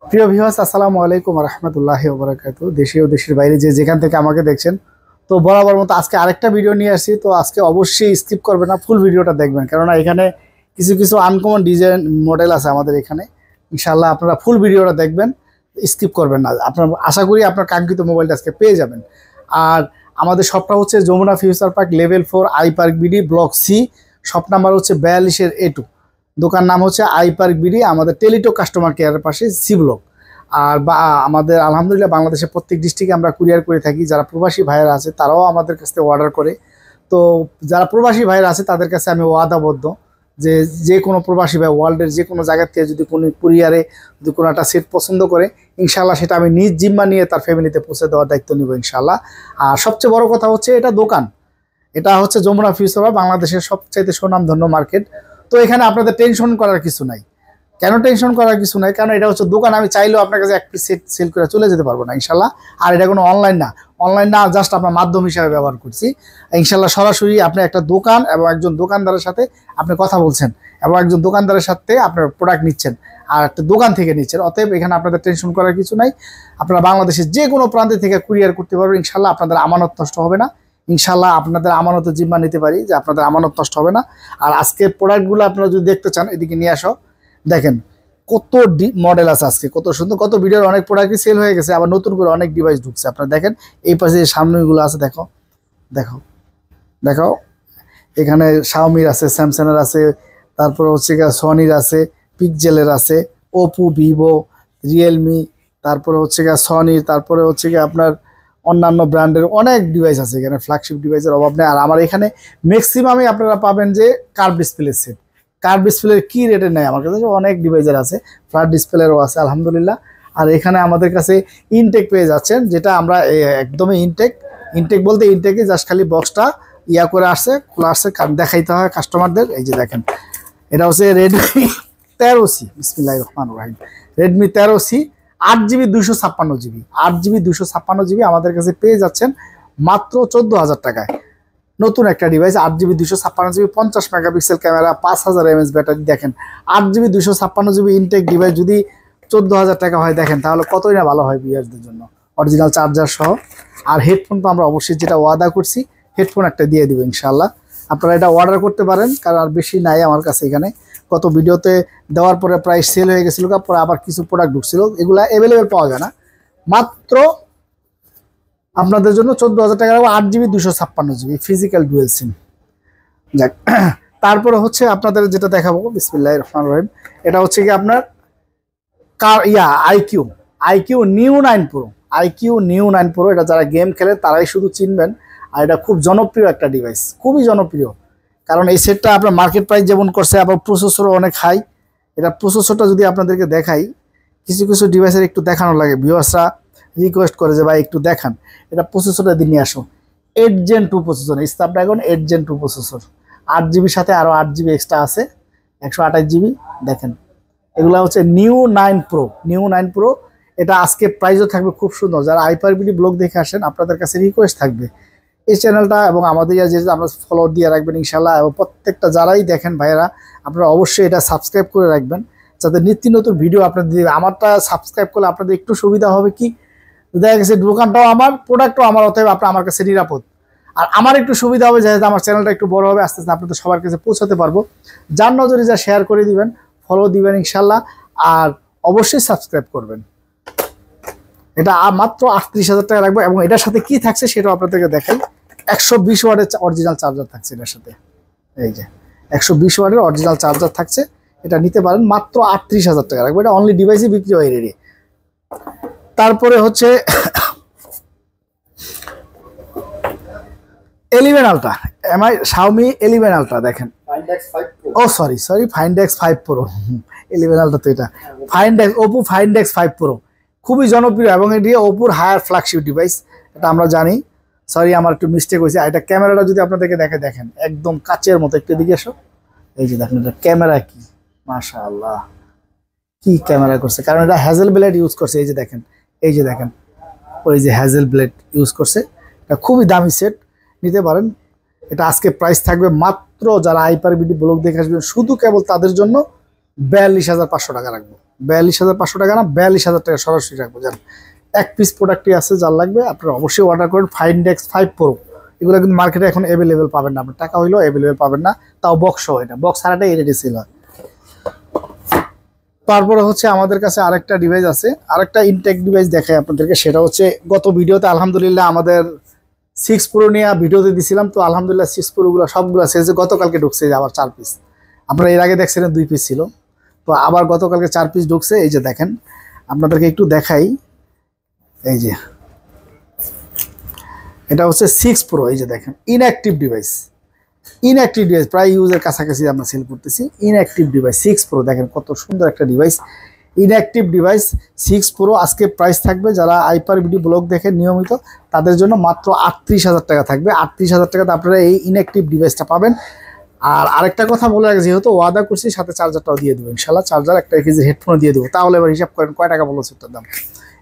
প্রিয় ভিউয়ার্স, আসসালামু আলাইকুম ওয়া রাহমাতুল্লাহি ওয়া বারাকাতুহু। দেশে ও দেশের বাইরে যেখান থেকে আমাকে দেখছেন, তো বরাবর মতো আজকে আরেকটা ভিডিও নিয়ে আসছি। তো আজকে অবশ্যই স্কিপ করবেন না, ফুল ভিডিওটা দেখবেন, কেননা এখানে কিছু কিছু আনকমন ডিজাইন মডেল আছে আমাদের এখানে। ইনশাআল্লাহ আপনারা ফুল ভিডিওটা দেখবেন, স্কিপ করবেন না। আপনার আশা করি আপনার কাঙ্ক্ষিত মোবাইলটা আজকে পেয়ে যাবেন। আর আমাদের শপটা হচ্ছে Jamuna future park level 4 I park BD block C, shop number হচ্ছে 42 A2। দোকান নাম হচ্ছে আই পার্ক বিডি, আমাদের টেলিটক কাস্টমার কেয়ারের পাশে সি ব্লক। আর আমাদের আলহামদুলিল্লাহ বাংলাদেশের প্রত্যেক ডিস্ট্রিক্টে আমরা কুরিয়ার করে থাকি। যারা প্রবাসী ভাইয়েরা আছে তারাও আমাদের কাছ থেকে অর্ডার করে। তো যারা প্রবাসী ভাইয়েরা আছে তাদের কাছে আমি ওয়াদাবদ্ধ যে যে কোনো প্রবাসী ভাই ওয়ার্ল্ডের যে কোনো জায়গার থেকে যদি কোনো কুরিয়ারে যদি কোনো একটা সেট পছন্দ করে, ইনশাআল্লাহ সেটা আমি নিজ জিম্মা নিয়ে তার ফ্যামিলিতে পৌঁছে দেওয়ার দায়িত্ব নিব ইনশাআল্লাহ। আর সবচেয়ে বড় কথা হচ্ছে এটা দোকান, এটা হচ্ছে যমুনা ফিউচার পার্ক, বাংলাদেশের সবচাইতে সুনামধন্য মার্কেট। তো এখানে আপনাদের টেনশন করার কিছু নাই। কেন টেনশন করার কিছু নাই? কারণ এটা হচ্ছে দোকান, আমি চাইলেও আপনার কাছে এক পিস সেট সেল করে চলে যেতে পারবো না ইনশাল্লাহ। আর এটা কোনো অনলাইন না, জাস্ট আপনার মাধ্যম হিসাবে ব্যবহার করছি ইনশাল্লাহ। সরাসরি আপনি একটা দোকান এবং একজন দোকানদারের সাথে আপনি কথা বলছেন এবং একজন দোকানদারের সাথে আপনার প্রোডাক্ট নিচ্ছেন আর একটা দোকান থেকে নিচ্ছেন। অতএব এখানে আপনাদের টেনশন করার কিছু নাই। আপনারা বাংলাদেশের যে কোনো প্রান্তে থেকে কুরিয়ার করতে পারবেন ইনশাল্লাহ। আপনাদের আমানত নষ্ট হবে না ইনশাল্লাহ। আপনাদের আমানতের জিম্মা নিতে পারি যে আপনাদের আমানত নষ্ট হবে না। আর আজকের প্রোডাক্টগুলো আপনারা যদি দেখতে চান এদিকে নিয়ে আসো, দেখেন কত মডেল আছে আজকে, কত সুন্দর, কত ভিডিওর অনেক প্রোডাক্টই সেল হয়ে গেছে, আবার নতুন করে অনেক ডিভাইস ঢুকছে। আপনারা দেখেন এই পাশে সামনেগুলো আছে, দেখো দেখো দেখো, এখানে শাওমির আছে, স্যামসাংয়ের আছে, তারপরে হচ্ছে সনির আছে, পিকজেলের আছে, ওপো, ভিভো, রিয়েলমি, তারপরে হচ্ছে সনির, তারপরে হচ্ছে আপনার অন্যান্য ব্র্যান্ডের অনেক ডিভাইস আছে। এখানে ফ্ল্যাগশিপ ডিভাইসের অভাব নেই। আর আমার এখানে ম্যাক্সিমামই আপনারা পাবেন যে কার্ভ ডিসপ্লে সেট। কার্ভ ডিসপ্লের কী রেটে নেয় আমার কাছে অনেক ডিভাইসের আছে, ফ্ল্যাট ডিসপ্লেরও আছে আলহামদুলিল্লাহ। আর এখানে আমাদের কাছে ইনটেক পেয়ে যাচ্ছেন, যেটা আমরা একদমই ইনটেক বলতে ইনটেকে জাস্ট খালি বক্সটা করে আসছে, খোলা আসছে, দেখাইতে হয় কাস্টমারদের। এই যে দেখেন, এটা হচ্ছে রেডমি 13C, বিসমিল্লাহির রহমানির রহিম, Redmi 13C 8GB 256GB, 8GB 256GB আমাদের কাছে পেয়ে যাচ্ছেন মাত্র 14,000 টাকায়। নতুন একটা device, 8GB 256GB, 50 megapixel camera, 5000 mAh battery. দেখেন 8GB 256GB ইনটেক ডিভাইস যদি 14,000 টাকা হয়, দেখেন তাহলে কতই না ভালো হয় ভিউয়ারদের জন্য, অরিজিনাল চার্জার সহ। আর হেডফোন তো আমরা অবশ্যই যেটা ওয়াদা করছি, হেডফোন একটা দিয়ে দিব ইনশাআল্লাহ। আপনারা এটা অর্ডার করতে পারেন, কারণ আর বেশি নাই আমার কাছে। এখানে কত ভিডিওতে দেওয়ার পরে প্রায় সেল হয়ে গেছিলো, পরে আবার কিছু প্রোডাক্ট ঢুকছিল, এগুলা অ্যাভেলেবেল পাওয়া যায় না। মাত্র আপনাদের জন্য 14,000 টাকা, 8GB 256GB ফিজিক্যাল ডুয়েল সিম। যাক, তারপরে হচ্ছে আপনাদের যেটা দেখাবো, বিসমিল্লাহির রহমানির রহিম, এটা হচ্ছে কি আপনার iQOO Neo 9 pro, iQOO Neo 9 pro. এটা যারা গেম খেলে তারাই শুধু চিনবেন। আর এটা খুব জনপ্রিয় একটা ডিভাইস, খুবই জনপ্রিয়, কারণ এই সেটটা আপনার মার্কেট প্রাইস যেমন করছে, আবার প্রসেসরও অনেক হাই। এটা প্রসেসরটা যদি আপনাদেরকে দেখাই, কিছু কিছু ডিভাইসের একটু দেখানো লাগে, ভিউয়ার্সরা রিকোয়েস্ট করে যে ভাই একটু দেখান, এটা প্রসেসরটা দিয়ে নিয়ে আসো। 8 Gen 2 processor, Snapdragon 8 Gen 2 processor, 8GBর সাথে আরও 8GB এক্সট্রা আছে, 128GB। দেখেন এগুলো হচ্ছে নিউ 9 প্রো, নিউ 9 প্রো। এটা আজকে প্রাইসও থাকবে খুব সুন্দর। যারা আইপারবিডি ব্লগ দেখে আসেন, আপনাদের কাছে রিকোয়েস্ট থাকবে এই চ্যানেলটা এবং আমাদের যে আমরা ফলো দিয়ে রাখবেন ইনশাল্লাহ। এবং প্রত্যেকটা যারাই দেখেন ভাইয়েরা, আপনারা অবশ্যই এটা সাবস্ক্রাইব করে রাখবেন, যাতে নিত্য নতুন ভিডিও আপনাদের দিবে। আমারটা সাবস্ক্রাইব করলে আপনাদের একটু সুবিধা হবে, কি দেখা গেছে দোকানটাও আমার, প্রোডাক্টও আমার, অতএব আপনার আমার কাছে নিরাপদ। আর আমার একটু সুবিধা হবে, যেহেতু আমার চ্যানেলটা একটু বড় হবে, আস্তে আস্তে আপনাদের সবার কাছে পৌঁছাতে পারবো। যার নজরে যা শেয়ার করে দিবেন, ফলো দিবেন ইনশাল্লাহ, আর অবশ্যই সাবস্ক্রাইব করবেন। এটা মাত্র 38,000 টাকা রাখবো। এবং এটার সাথে কি থাকছে সেটাও আপনাদেরকে দেখাই। 120 ওয়াটের অরিজিনাল চার্জার থাকছে এটার সাথে, এই যে 120 ওয়াটের অরিজিনাল চার্জার থাকছে। এটা নিতে পারেন, মাত্র 38,000 টাকা রাখবো। এটা অনলি ডিভাইসই বিক্রি হয় রেডি। তারপরে হচ্ছে 11 আলট্রা, শাওমি 11 আলট্রা। দেখেন, ও sorry find X 5 pro, 11 ultra তো এটা ওপো ফাইন্ড এক্স 5 প্রো, খুবই জনপ্রিয় এবং এটি ওপোর হায়ার ফ্ল্যাগশিপ ডিভাইস, এটা আমরা জানি। সরি, আমার একটু মিস্টেক হয়েছে। এটা ক্যামেরাটা যদি আপনাদেরকে দেখেন একদম কাচের মতো। একটু দিকে এসো, এই যে দেখেন এটা ক্যামেরা, কি মাশাআল্লাহ, কি ক্যামেরা করছে, কারণ এটা হ্যাজেল ব্লেড ইউজ করছে। এই যে দেখেন ওই যে হ্যাজেল ব্লেড ইউজ করছে। এটা খুবই দামি সেট, নিতে পারেন। এটা আজকে প্রাইস থাকবে মাত্র, যারা আইপারবিডি ব্লগ দেখে আসবেন শুধু কেবল তাদের জন্য 42,500 টাকা রাখবো, 42,500 টাকা না, 42,000 টাকা সরাসরি রাখবো। জান এক পিস প্রোডাক্টই আছে, যার লাগবে আপনারা অবশ্যই অর্ডার করুন। ফাইনডেক্স 5 Pro এগুলো কিন্তু মার্কেটে এখন অ্যাভেলেবেল পাবেন না, আপনার টাকা হইলেও অ্যাভেলেবেল পাবেন না, তাও বক্স সহ। এটা বক্স ছাড়াটাই রেডি সেল হয়। তারপরে হচ্ছে আমাদের কাছে আরেকটা ডিভাইস আছে, আরেকটা ইনটেক ডিভাইস দেখাই আপনাদেরকে। সেটা হচ্ছে গত ভিডিওতে আলহামদুলিল্লাহ আমাদের 6 Pro নিয়ে ভিডিওতে দিছিলাম, তো আলহামদুলিল্লাহ 6 Pro গুলো সবগুলো সেজে গতকালকে ঢুকছে আবার 4 পিস। আপনারা এর আগে দেখছিলেন 2 পিস ছিল, তো আবার গতকালকে 4 পিস ঢুকছে। এই যে দেখেন, আপনাদেরকে একটু দেখাই। এই যে এটা হচ্ছে 6 Pro, এই যে দেখেন ইনঅ্যাক্টিভ ডিভাইস, ইনঅ্যাক্টিভ ডিভাইস প্রায় ইউজের কাছাকাছি আমরা সেল করতেছি। ইনঅ্যাক্টিভ ডিভাইস 6 Pro, দেখেন কত সুন্দর একটা ডিভাইস। ইনঅ্যাক্টিভ ডিভাইস 6 Pro আজকে প্রাইস থাকবে, যারা আইপার ভিডিও ব্লগ দেখেন নিয়মিত তাদের জন্য মাত্র 38,000 টাকা থাকবে। 38,000 টাকাতে আপনারা এই ইনঅ্যাক্টিভ ডিভাইসটা পাবেন। আর আরেকটা কথা বলে রাখি, যেহেতু ওয়াদা করছি সাথে চার্জারটাও দিয়ে দেবো ইনশাল্লাহ, চার্জার একটা কেজি হেডফোনও দিয়ে দেবো। তাহলে এবার হিসাব করেন কয় টাকা বলো সেটার দাম।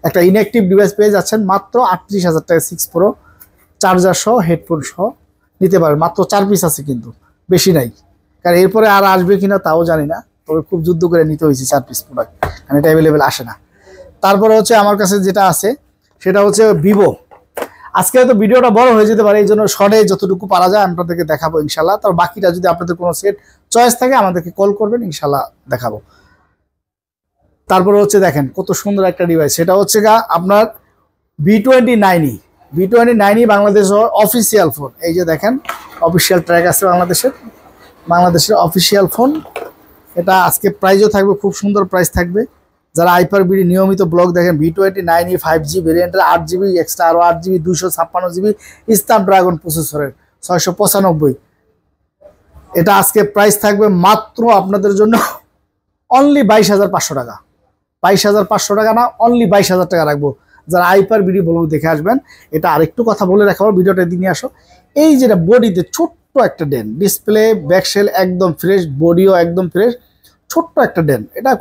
একটা ইনঅ্যাক্টিভ ডিভাইস পেয়ে যাচ্ছেন মাত্র 38,000 টাকা 6 Pro, চার্জার সহ হেডফোন সহ নিতে পারেন। মাত্র 4 পিস আছে, কিন্তু বেশি নাই, কারণ এরপরে আর আসবে কিনা তাও জানি না, তবে খুব যুদ্ধ করে নিতে হয়েছে 4 পিস প্রোডাক্ট, কারণ এটা অ্যাভেলেবেল আসে না। তারপরে হচ্ছে আমার কাছে যেটা আছে সেটা হচ্ছে ভিভো। আজকে হয়তো ভিডিওটা বড় হয়ে যেতে পারে, এই জন্য শর্টে যতটুকু পারা যায় আপনাদেরকে দেখাবো ইনশাল্লাহ। তার বাকিটা যদি আপনাদের কোনো সেট চয়েস থাকে আমাদেরকে কল করবেন, ইনশাল্লাহ দেখাবো। তারপরে হচ্ছে দেখেন কত সুন্দর একটা ডিভাইস, সেটা হচ্ছে আপনার V29E। V29E বাংলাদেশের অফিসিয়াল ফোন। এই যে দেখেন অফিসিয়াল ট্র্যাক আছে বাংলাদেশের অফিসিয়াল ফোন। এটা আজকে প্রাইসও থাকবে, খুব সুন্দর প্রাইস থাকবে। যারা আইপার বিডি নিয়মিত ব্লগ দেখেন, V29E 5G ভেরিয়েন্টের 8GB এক্সট্রা আরও 8GB 256GB স্ন্যাপড্রাগন প্রসেসরের 695। এটা আজকে প্রাইস থাকবে মাত্র আপনাদের জন্য অনলি 22,500 টাকা। 22,500 টাকা না, অনলি 22,000 টাকা রাখবো যারা আইপার ভিডিও ব্লগ দেখে আসবেন। এটা আরেকটু কথা বলে রাখাবো, ভিডিওটা দিয়ে আসো। এই যেটা বডিতে ছোট্ট একটা ডেন, ডিসপ্লে ব্যাকশেল একদম ফ্রেশ, বডিও একদম ফ্রেশ, ছোট্ট একটা ডেন, এটা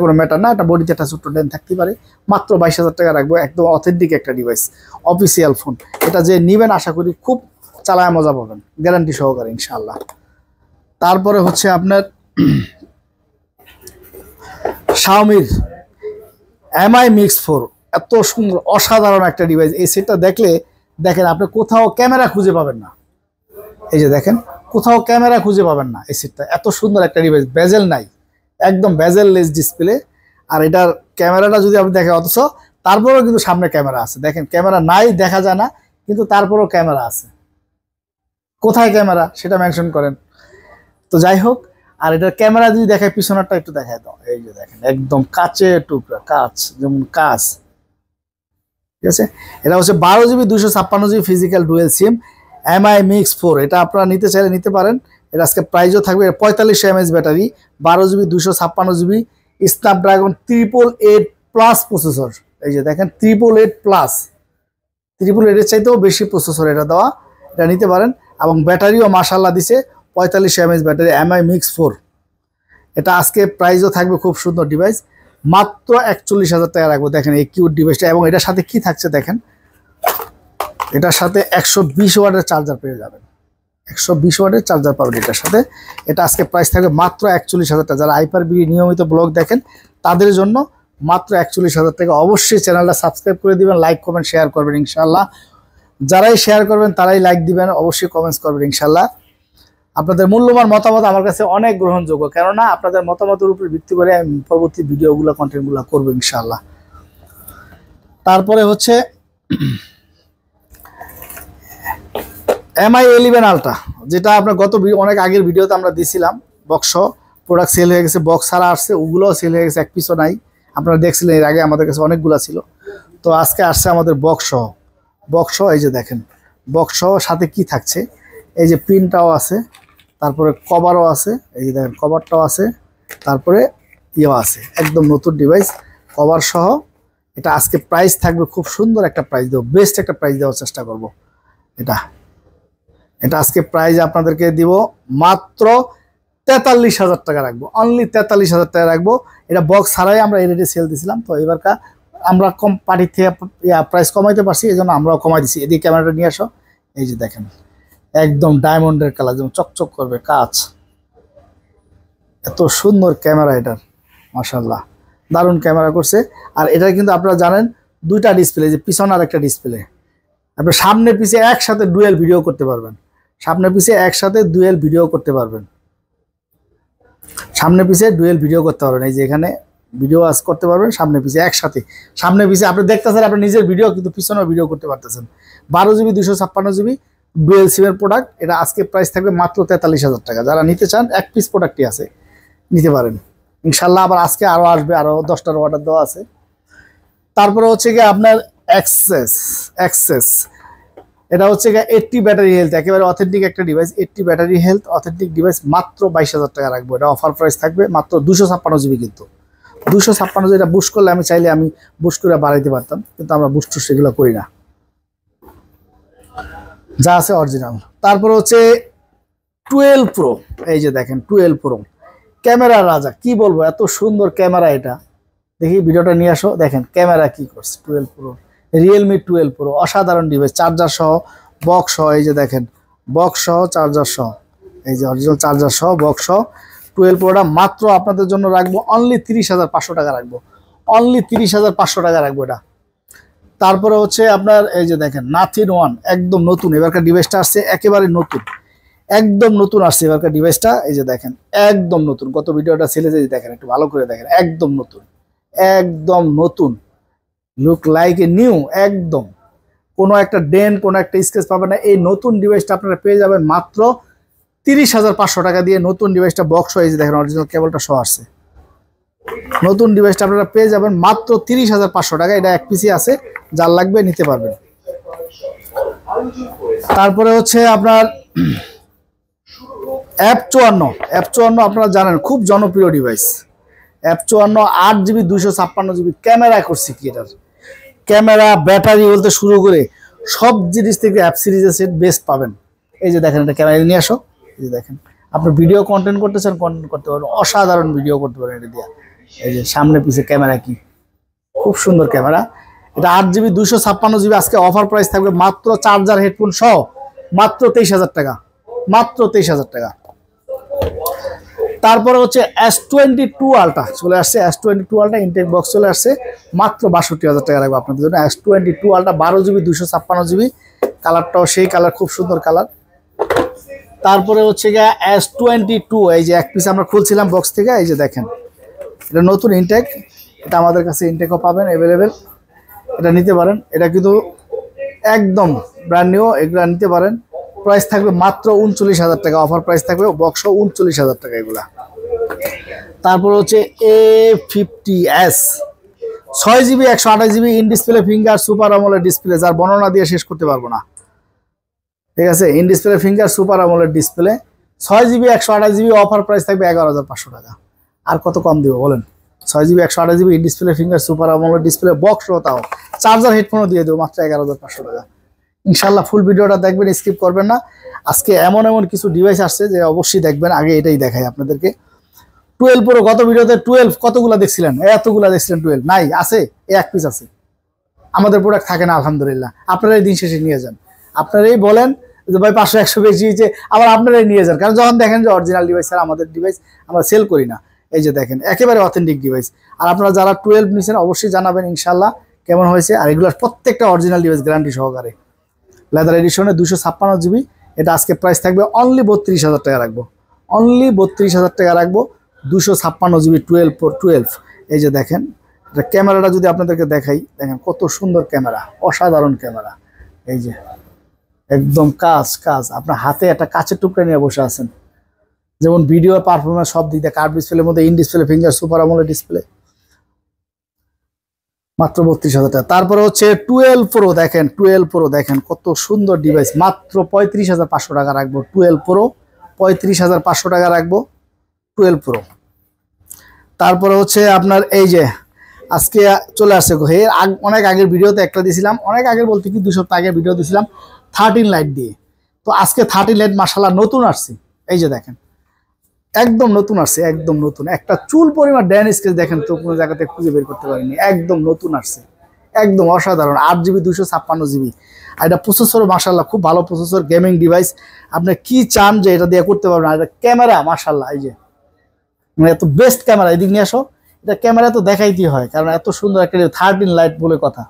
কোনো ম্যাটার না, এটা বডিতে একটা ছোট্ট ডেন থাকতে পারে। মাত্র 22,000 টাকা রাখবো, একদম অথেন্টিক একটা ডিভাইস, অফিসিয়াল ফোন। এটা যে নেবেন আশা করি খুব চালায় মজা পাবেন, গ্যারান্টি সহকারে ইনশাআল্লাহ। তারপরে হচ্ছে আপনার Xiaomi Mi Mix 4, এত সুন্দর অসাধারণ একটা ডিভাইস। এই সেটটা দেখেন আপনি কোথাও ক্যামেরা খুঁজে পাবেন না। এই যে দেখেন কোথাও ক্যামেরা খুঁজে পাবেন না, এই সেটটা এত সুন্দর একটা ডিভাইস, বেজেল নাই, একদম বেজেললেস ডিসপ্লে। আর এটার ক্যামেরাটা যদি আপনি দেখেন, অথচ তারপরেও কিন্তু সামনে ক্যামেরা আছে। দেখেন ক্যামেরা নাই, দেখা যায় না, কিন্তু তারপরেও ক্যামেরা আছে। কোথায় ক্যামেরা সেটা মেনশন করেন। তো যাই হোক, আর এটার ক্যামেরা যদি দেখায়, পিছনেরটা একটু দেখায় দাও। এই যে দেখেন একদম কাচের টুকরা, কাচ যেমন কাচ, ঠিক আছে। এটা হচ্ছে 12GB 256GB ফিজিক্যাল ডুয়েল সিম Mi Mix 4। এটা আপনারা নিতে চাইলে নিতে পারেন। এটা আজকে প্রাইসও থাকবে 4500 mAh battery, 12GB 256GB Snapdragon 888+ processor. এই যে দেখেন 888+, 888 এর চাইতেও বেশি প্রসেসর এটা দেওয়া, এটা নিতে পারেন। এবং ব্যাটারিও মাশাআল্লাহ দিছে 4500 mAh ব্যাটারি Mi Mix 4। এটা আজকে প্রাইসও থাকবে, খুব সুন্দর ডিভাইস, মাত্র 41,000 টাকা রাখবো। দেখেন এই কিউট ডিভাইসটা, এবং এটার সাথে কি থাকছে দেখেন, এটার সাথে 120 ওয়াটের চার্জার পেয়ে যাবেন, 120 ওয়াটের চার্জার পাবেন এটার সাথে। এটা আজকে প্রাইস থাকবে মাত্র 41,000 টাকা। যারা আইপার বিডি নিয়মিত ব্লগ দেখেন তাদের জন্য মাত্র 41,000 টাকা। অবশ্যই চ্যানেলটা সাবস্ক্রাইব করে দিবেন, লাইক কমেন্ট শেয়ার করবেন ইনশাআল্লাহ। যারাই শেয়ার করবেন তারাই লাইক দিবেন, অবশ্যই কমেন্টস করবেন ইনশাআল্লাহ। আপনাদের মূল্যবান মতামত আমার কাছে অনেক গ্রহণযোগ্য, কেননা আপনাদের মতামতের উপর ভিত্তি করে আমি পরবর্তী ভিডিওগুলো কন্টেন্টগুলো করবো ইনশাআল্লাহ। তারপরে হচ্ছে Mi 11 Ultra, যেটা আপনার অনেক আগের ভিডিওতে আমরা দিছিলাম। বক্স প্রোডাক্ট সেল হয়ে গেছে, বক্স ছাড়া আসছে, ওগুলোও সেল হয়ে গেছে, এক পিসও নাই। আপনারা দেখছিলেন এর আগে আমাদের কাছে অনেকগুলো ছিল, তো আজকে আসছে আমাদের বক্স। এই যে দেখেন বক্স সাথে কি থাকছে, এই যে পিনটাও আছে, তারপরে কভারও আছে, এই যে দেখেন কভারটাও আছে, তারপরে ইয়েও আছে, একদম নতুন ডিভাইস কভার সহ। এটা আজকে প্রাইস থাকবে, খুব সুন্দর একটা প্রাইস দেবো, বেস্ট একটা প্রাইস দেওয়ার চেষ্টা করব। এটা আজকে প্রাইস আপনাদেরকে দিব মাত্র 43,000 টাকা রাখবো, অনলি 43,000 টাকা রাখবো। এটা বক্স ছাড়াই আমরা এই রেটে সেল দিছিলাম, তো এবারকার আমরা কম পার্টির থেকে প্রাইস কমাইতে পারছি, এই জন্য আমরাও কমাই দিচ্ছি। এদিকে ক্যামেরাটা নিয়ে আসো। এই যে দেখেন একদম ডায়মন্ডের কালার, যেমন চকচক করবে কাচ, এত সুন্দর ক্যামেরা এটার মাশাআল্লাহ। দারুণ ক্যামেরা করছে। আর এটা কিন্তু আপনারা জানেন দুইটা ডিসপ্লে, যে পিছনে আর একটা ডিসপ্লে, আপনি সামনে পিছে একসাথে ডুয়েল ভিডিও করতে পারবেন, সামনে পিছে একসাথে ডুয়েল ভিডিও করতে পারবেন, সামনে পিছে ডুয়েল ভিডিও করতে পারবেন। এই যে এখানে ভিডিও আজ করতে পারবেন সামনে পিছে একসাথে, সামনে পিছে আপনি দেখতেছেন আপনি নিজের ভিডিও, কিন্তু পিছনেও ভিডিও করতে পারতেছেন। 12 GB 256 GB ডুয়েল সিমের প্রোডাক্ট। এটা আজকে প্রাইস থাকবে মাত্র 43,000 টাকা। যারা নিতে চান, এক পিস প্রোডাক্টই আছে, নিতে পারেন ইনশাল্লাহ। আবার আজকে আরও আসবে, আরও 10টার অর্ডার দেওয়া আছে। তারপরে হচ্ছে গিয়ে আপনার অ্যাক্সেস, এটা হচ্ছে গিয়ে 80 ব্যাটারি হেলথ, একেবারে অথেন্টিক একটা device. 80 battery health authentic device, মাত্র 22,000 টাকা রাখবো। এটা অফার প্রাইস থাকবে মাত্র 256 GB। কিন্তু 256 GB এটা বুস্ট করলে আমি চাইলে আমি বুস্ট করে বাড়াইতে পারতাম, কিন্তু আমরা বুস্ট সেগুলো করি না, যা আছে অরিজিনাল। তারপর হচ্ছে 12 Pro, এই যে দেখেন 12 Pro ক্যামেরা রাজা, কি বলবো, এত সুন্দর ক্যামেরা। এটা দেখি ভিডিওটা নিয়ে আসো, দেখেন ক্যামেরা কি করছে। 12 Pro, রিয়েলমি 12 Pro, অসাধারণ ডিভাইস, চার্জার সহ, বক্স সহ। এই যে দেখেন বক্স সহ, চার্জার সহ, এই যে অরিজিনাল চার্জার সহ, বক্স সহ 12 Proটা মাত্র আপনাদের জন্য রাখবো অনলি 30,500 টাকা রাখবো, অনলি 30,500 টাকা রাখবো এটা। তারপরে হচ্ছে আপনার এই যে দেখেন নাথিং ওয়ান, একদম নতুন, এবারকার ডিভাইসটা আসছে একেবারে নতুন, একদম নতুন আসছে এবারকার ডিভাইসটা। এই যে দেখেন একদম নতুন, গত ভিডিওটা ছেলে যে দেখেন, একটু ভালো করে দেখেন, একদম নতুন, একদম নতুন, লুক লাইক এ নিউ, একদম কোনো একটা ডেন, কোনো একটা স্ক্র্যাচ পাবেন না। এই নতুন ডিভাইসটা আপনারা পেয়ে যাবেন মাত্র 30,500 টাকা দিয়ে। নতুন ডিভাইসটা বক্স হয়ে, দেখেন অরিজিনাল কেবলটা সহ আসছে। নতুন ডিভাইসটা আপনারা পেয়ে যাবেন মাত্র 30,500 টাকা। এটা এক পিসি আছে, যার লাগবে নিতে পারবেন। তারপরে হচ্ছে আপনার F54 আপনারা জানেন খুব জনপ্রিয় device. F54 8 GB 256 GB camera করছে কি, এটার ক্যামেরা ব্যাটারি বলতে শুরু করে সব জিনিস থেকে অ্যাপ সিরিজের সেট বেস্ট পাবেন। এই যে দেখেন এটা ক্যামেরা নিয়ে আসো, এই যে দেখেন আপনি ভিডিও কন্টেন্ট করতে চান, কন্টেন্ট করতে পারবেন, অসাধারণ ভিডিও করতে পারেন এটা দিয়ে। এই যে সামনে পিছে ক্যামেরা কি, খুব সুন্দর ক্যামেরা। এটা 8 GB 256 GB আজকে অফার প্রাইস থাকবে মাত্র চার্জার হেডফোন সহ মাত্র 23,000 টাকা, মাত্র 23,000 টাকা। তারপরে হচ্ছে S22 আলট্রা চলে আসছে, S22 আলট্রা ইনটেক বক্স চলে আসছে, মাত্র 62,000 টাকা রাখবো আপনাদের জন্য। S22 আলট্রা 12 GB 256 GB, কালারটাও সেই কালার, খুব সুন্দর কালার। তারপরে হচ্ছে গিয়ে S22, এই যে এক পিস আমরা খুলছিলাম বক্স থেকে, এই যে দেখেন এটা নতুন ইনটেক, এটা আমাদের কাছে ইনটেকও পাবেন অ্যাভেলেবেল, এটা নিতে পারেন। এটা কিন্তু একদম ব্র্যান্ড নিউ, এগুলো নিতে পারেন। প্রাইস থাকবে মাত্র 39,000 টাকা, অফার প্রাইস থাকবে বক্স 39,000 টাকা এগুলা। তারপর হচ্ছে A50s 6 GB 128 GB in display finger super AMOLED display, যার বর্ণনা দিয়ে শেষ করতে পারবো না, ঠিক আছে। In display finger super AMOLED display 6 GB 128 GB, offer price থাকবে 11,500 টাকা। আর কত কম দিব বলেন? 6 GB 128 GB in display finger super AMOLED display box, তাও চার্জার হেডফোনও দিয়ে দেবো মাত্র 11,500 টাকা। ইনশাল্লাহ ফুল ভিডিওটা দেখবেন, স্কিপ করবেন না। আজকে এমন এমন কিছু ডিভাইস আসছে যে অবশ্যই দেখবেন। আগে এটাই দেখাই আপনাদেরকে। 12 Pro, গত ভিডিওতে 12 কতগুলো দেখছিলেন? এতগুলো দেখছিলেন 12 নাই, আছে এক পিস আছে। আমাদের প্রোডাক্ট থাকে না আলহামদুলিল্লাহ, আপনারাই দিন শেষে নিয়ে যান। আপনারাই বলেন যে ভাই 500-100 বেশি হয়েছে, আবার আপনারাই নিয়ে যান। কারণ যখন দেখেন যে অরিজিনাল ডিভাইস আর আমাদের ডিভাইস আমরা সেল করি না। এই যে দেখেন একেবারে অথেন্টিক ডিভাইস। আর আপনারা যারা 12 নিচ্ছেন অবশ্যই জানাবেন ইনশাল্লাহ কেমন হয়েছে। আর এগুলোর প্রত্যেকটা অরিজিনাল ডিভাইস গ্যারান্টি সহকারে, লেদার এডিশনে 256 GB। এটা আজকে প্রাইস থাকবে অনলি 32,000 টাকা রাখবো, অনলি 32,000 টাকা রাখবো। 256 GB 12 Pro 12। এই যে দেখেন এটা ক্যামেরাটা যদি আপনাদেরকে দেখাই, দেখেন কত সুন্দর ক্যামেরা, অসাধারণ ক্যামেরা। এই যে একদম কাজ, আপনার হাতে একটা কাচের টুকরা নিয়ে বসে আছেন। যেমন ভিডিও পারফরমেন্স সব দিক দিয়ে, কার্ভ ডিসপ্লের মধ্যে in display finger super AMOLED display, মাত্র 32,000 টাকা। তারপরে হচ্ছে 12 Pro, দেখেন 12 Pro দেখেন কত সুন্দর ডিভাইস, মাত্র 35,500 টাকা রাখবো। 12 Pro 35,500 টাকা রাখবো 12 Pro। তারপরে হচ্ছে আপনার এই যে আজকে চলে আসছে, অনেক আগের ভিডিওতে একটা দিয়েছিলাম, অনেক আগের বলতে কি 2 সপ্তাহ আগের ভিডিও দিয়েছিলাম 13 লাইট দিয়ে। তো আজকে 13 লাইট মাশাআল্লাহ নতুন আসছে। এই যে দেখেন একদম নতুন আসছে, একদম নতুন, একটা চুল পরিমাণ ড্যান স্কেচ দেখেন তো কোনো জায়গাতে খুঁজে বের করতে পারিনি, একদম নতুন আসছে, একদম অসাধারণ। 8 GB 256 GB। আর এটা প্রসেসর মাশাআল্লাহ খুব ভালো প্রসেসর, গেমিং ডিভাইস। আপনি কি চান যে এটা দিয়ে করতে পারবেন। আর এটা ক্যামেরা মাশাআল্লাহ, এই যে মানে এত বেস্ট ক্যামেরা। এদিক নিয়ে আসো, এটা ক্যামেরা তো দেখাইতেই হয়, কারণ এত সুন্দর একটা 13 লাইট বলে কথা,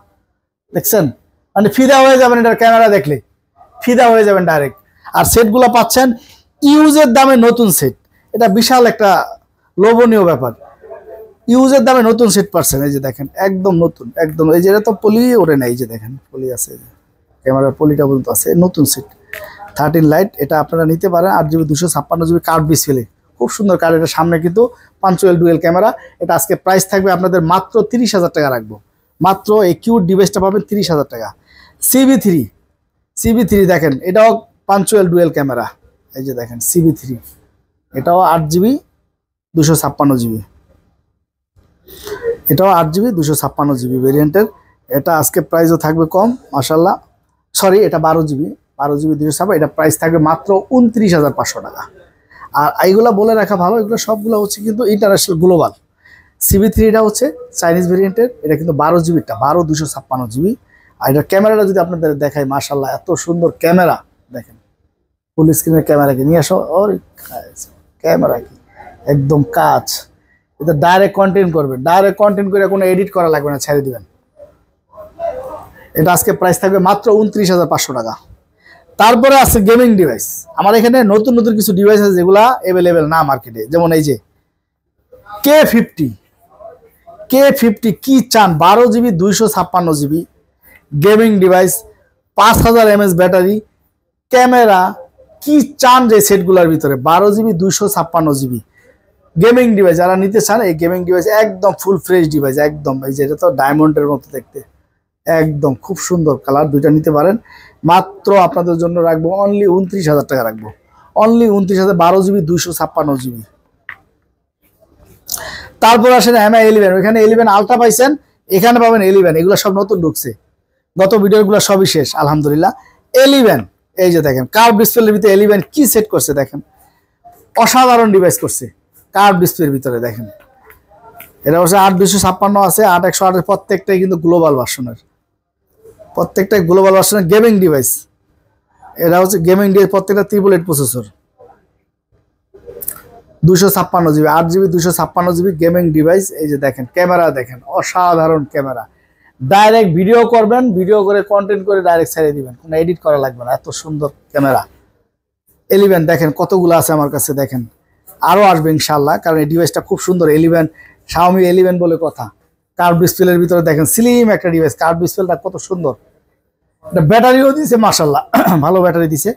দেখছেন? মানে ফিদা হয়ে যাবেন এটার ক্যামেরা দেখলে, ফিদা হয়ে যাবেন ডাইরেক্ট। আর সেটগুলো পাচ্ছেন ইউজের দামে নতুন সেট, এটা বিশাল একটা লোভনীয় ব্যাপার। ইউজের দামে নতুন সেট পাচ্ছেন, এই যে দেখেন একদম নতুন, একদম এই যে এটা তো পলি ওঠে না, এই যে দেখেন পলি আছে, ক্যামেরার পলিটা পর্যন্ত আছে, নতুন সেট 13 লাইট। এটা আপনারা নিতে পারেন 8GB 256GB কার্ভ ডিসপ্লে, খুব সুন্দর কার্ড। এটা সামনে কিন্তু পাঞ্চুয়াল ডুয়েল ক্যামেরা। এটা আজকে প্রাইস থাকবে আপনাদের মাত্র 30,000 টাকা রাখবো, মাত্র এই কিউট ডিভাইসটা পাবেন 30,000 টাকা। CB3 দেখেন, এটাও পাঞ্চুয়াল ডুয়েল ক্যামেরা, এই যে দেখেন CB3, এটাও 8GB 256GB, এটাও 8GB 256GB ভেরিয়েন্টের। এটা আজকে প্রাইসও থাকবে কম মাশাআল্লাহ, সরি এটা 12GB 256, এটা প্রাইস থাকবে মাত্র 29,500 টাকা। আর এইগুলা বলে রাখা ভালো, এগুলো সবগুলো হচ্ছে কিন্তু ইন্টারন্যাশনাল গ্লোবাল। CB3 এটা হচ্ছে চাইনিজ ভেরিয়েন্টের, এটা কিন্তু 12GBটা 256GB। আর এটার ক্যামেরাটা যদি আপনাদের দেখাই, মাশাআল্লাহ এত সুন্দর ক্যামেরা, দেখেন ফুল স্ক্রিনের ক্যামেরাকে নিয়ে আসো, ওর ক্যামেরা কি একদম কাজ। এটা ডাইরেক্ট কন্টেন্ট করবে, ডাইরেক্ট কন্টেন্ট করে কোনো এডিট করা লাগবে না, ছেড়ে দিবেন। এটা আজকে প্রাইস থাকবে মাত্র 29,500 টাকা। তারপরে আছে গেমিং ডিভাইস। আমার এখানে নতুন নতুন কিছু ডিভাইস আছে যেগুলা অ্যাভেলেবেল না মার্কেটে, যেমন এই যে K50 কি চান, 12GB 256GB gaming device, 5000 mAh battery, camera, কি চান যে সেটগুলোর ভিতরে, 12GB 256GB গেমিং ডিভাইস যারা নিতে চান, এই গেমিং ডিভাইস একদম ফুল ফ্রেশ ডিভাইস, একদম এই যে এটা তো ডায়মন্ডের মতো দেখতে, একদম খুব সুন্দর কালার, দুইটা নিতে পারেন। মাত্র আপনাদের জন্য রাখবো অনলি 29,000 টাকা রাখবো, অনলি 29,000, 12GB 256GB। তারপর আসেন MI 11, ওইখানে 11 আলট্রা পাইছেন, এখানে পাবেন 11, এগুলো সব নতুন ঢুকছে, গত ভিডিওগুলো সবই শেষ আলহামদুলিল্লাহ। 11 এই যে দেখেন কার্ভ ডিসপ্লের ভিতরে 11 কি সেট করছে দেখেন, অসাধারণ ডিভাইস করছে কার্ভ ডিসপ্লের ভিতরে দেখেন। এটা হচ্ছে 8/256 আছে, 8/128, প্রত্যেকটাই কিন্তু গ্লোবাল ভার্সনের, প্রত্যেকটাই গ্লোবাল ভার্সনের গেমিং ডিভাইস। এটা হচ্ছে গেমিং ডিভাইস, প্রত্যেকটা 888 processor, 256GB 8GB 256GB gaming device. এই যে দেখেন ক্যামেরা দেখেন, অসাধারণ ক্যামেরা, ডাইরেক্ট ভিডিও করবেন, ভিডিও করে কন্টেন্ট করে ডাইরেক্ট ছেড়ে দিবেন, কোনো এডিট করা লাগবে না, এত সুন্দর ক্যামেরা। 11 দেখেন কতগুলো আছে আমার কাছে, দেখেন আরও আসবে ইনশাল্লাহ, কারণ এই ডিভাইসটা খুব সুন্দর। 11 Xiaomi 11 বলে কথা, কার্ভ ডিসপ্লের ভিতরে দেখেন স্লিম একটা ডিভাইস, কার্ভ ডিসপ্লেটা কত সুন্দর। এটা ব্যাটারিও দিছে মাশাল্লাহ, ভালো ব্যাটারি দিছে।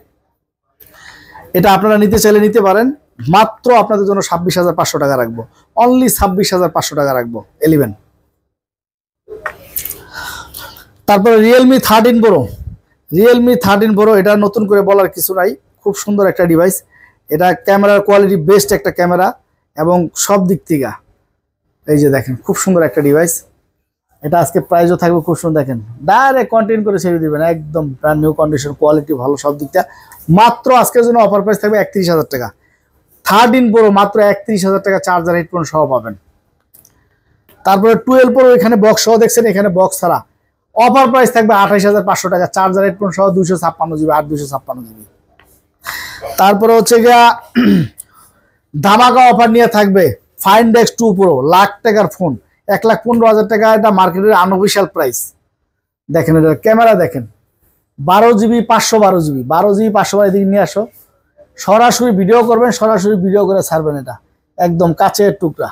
এটা আপনারা নিতে চাইলে নিতে পারেন, মাত্র আপনাদের জন্য 26,500 টাকা রাখবো, অনলি 26,500 টাকা রাখবো 11। তারপরে Realme 13 Pro, এটা নতুন করে বলার কিছু নাই, খুব সুন্দর একটা ডিভাইস। এটা ক্যামেরার কোয়ালিটি বেস্ট একটা ক্যামেরা, এবং সব দিক থেকে এই যে দেখেন খুব সুন্দর একটা ডিভাইস। এটা আজকে প্রাইসও থাকবে খুব সুন্দর, দেখেন ডাইরেক্ট কন্টেন্ট করে ছেড়ে দিবেন, একদম ব্র্যান্ড নিউ কন্ডিশন, কোয়ালিটি ভালো সব দিকটা। মাত্র আজকের জন্য অফার প্রাইস থাকবে 31,000 টাকা। 13 Pro মাত্র 31,000 টাকা, চার্জার হেডফোন সহ পাবেন। তারপরে 12 Pro এখানে বক্স সহ দেখছেন, এখানে বক্স ছাড়া অফার প্রাইস থাকবে 28,500 টাকা, চার্জার হেডফোন সহ 256GB 8/256GB। তারপরে হচ্ছে গিয়া ধামাকা অফার নিয়ে থাকবে Find X2 Pro, লাখ টাকার ফোন, 1,15,000 টাকা, এটা মার্কেটের আনঅফিশিয়াল প্রাইস। দেখেন এটা ক্যামেরা দেখেন, 12GB 512GB 512 এদিকে নিয়ে আসো, সরাসরি ভিডিও করবেন, সরাসরি ভিডিও করে ছাড়বেন, এটা একদম কাচের টুকরা,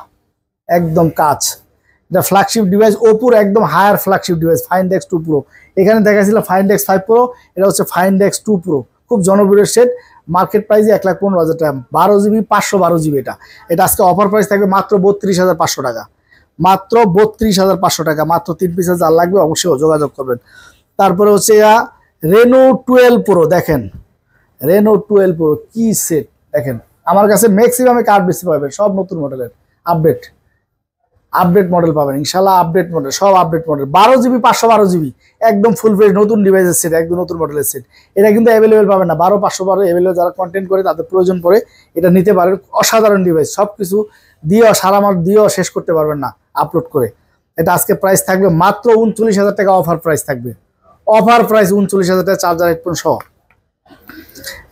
একদম কাচ। এটা ফ্ল্যাগশিপ ডিভাইস, ওপোর একদম higher flagship device Find X2 Pro। এখানে দেখাছিল Find X5 Pro, এটা হচ্ছে Find X2 Pro, খুব জনপ্রিয় সেট, মার্কেট প্রাইসে 1,15,000 টাকা, 12GB 512GB। এটা আজকে অফার প্রাইস থাকবে মাত্র 32,500 টাকা, মাত্র 32,500 টাকা, মাত্র 3 পিসের যার লাগবে অবশ্যই যোগাযোগ করবেন। তারপরে হচ্ছে Reno 12 Pro, দেখেন Reno 12 Pro কি সেট দেখেন, আমার কাছে ম্যাক্সিমামে কার্ড বেশি পাবেন, সব নতুন মডেলের আপডেট মডেল পাবেন ইনশাল্লাহ, আপডেট মডেল, সব আপডেট মডেল, 12GB 512GB একদম ফুল ফ্রেশ নতুন ডিভাইসের সেট, একদম নতুন মডেলের সেট। এটা কিন্তু অ্যাভেলেবেল পাবেন না, 12/512 অ্যাভেলেবেল, যারা কন্টেন্ট করে তাদের প্রয়োজন পড়ে এটা নিতে পারেন। অসাধারণ ডিভাইস, সব কিছু দিয়েও সারা মাস দিয়েও শেষ করতে পারবেন না আপলোড করে। এটা আজকে প্রাইস থাকবে মাত্র 39,000 টাকা, অফার প্রাইস থাকবে, অফার প্রাইস 39,000 টাকা, চার্জার হেডফোন সহ।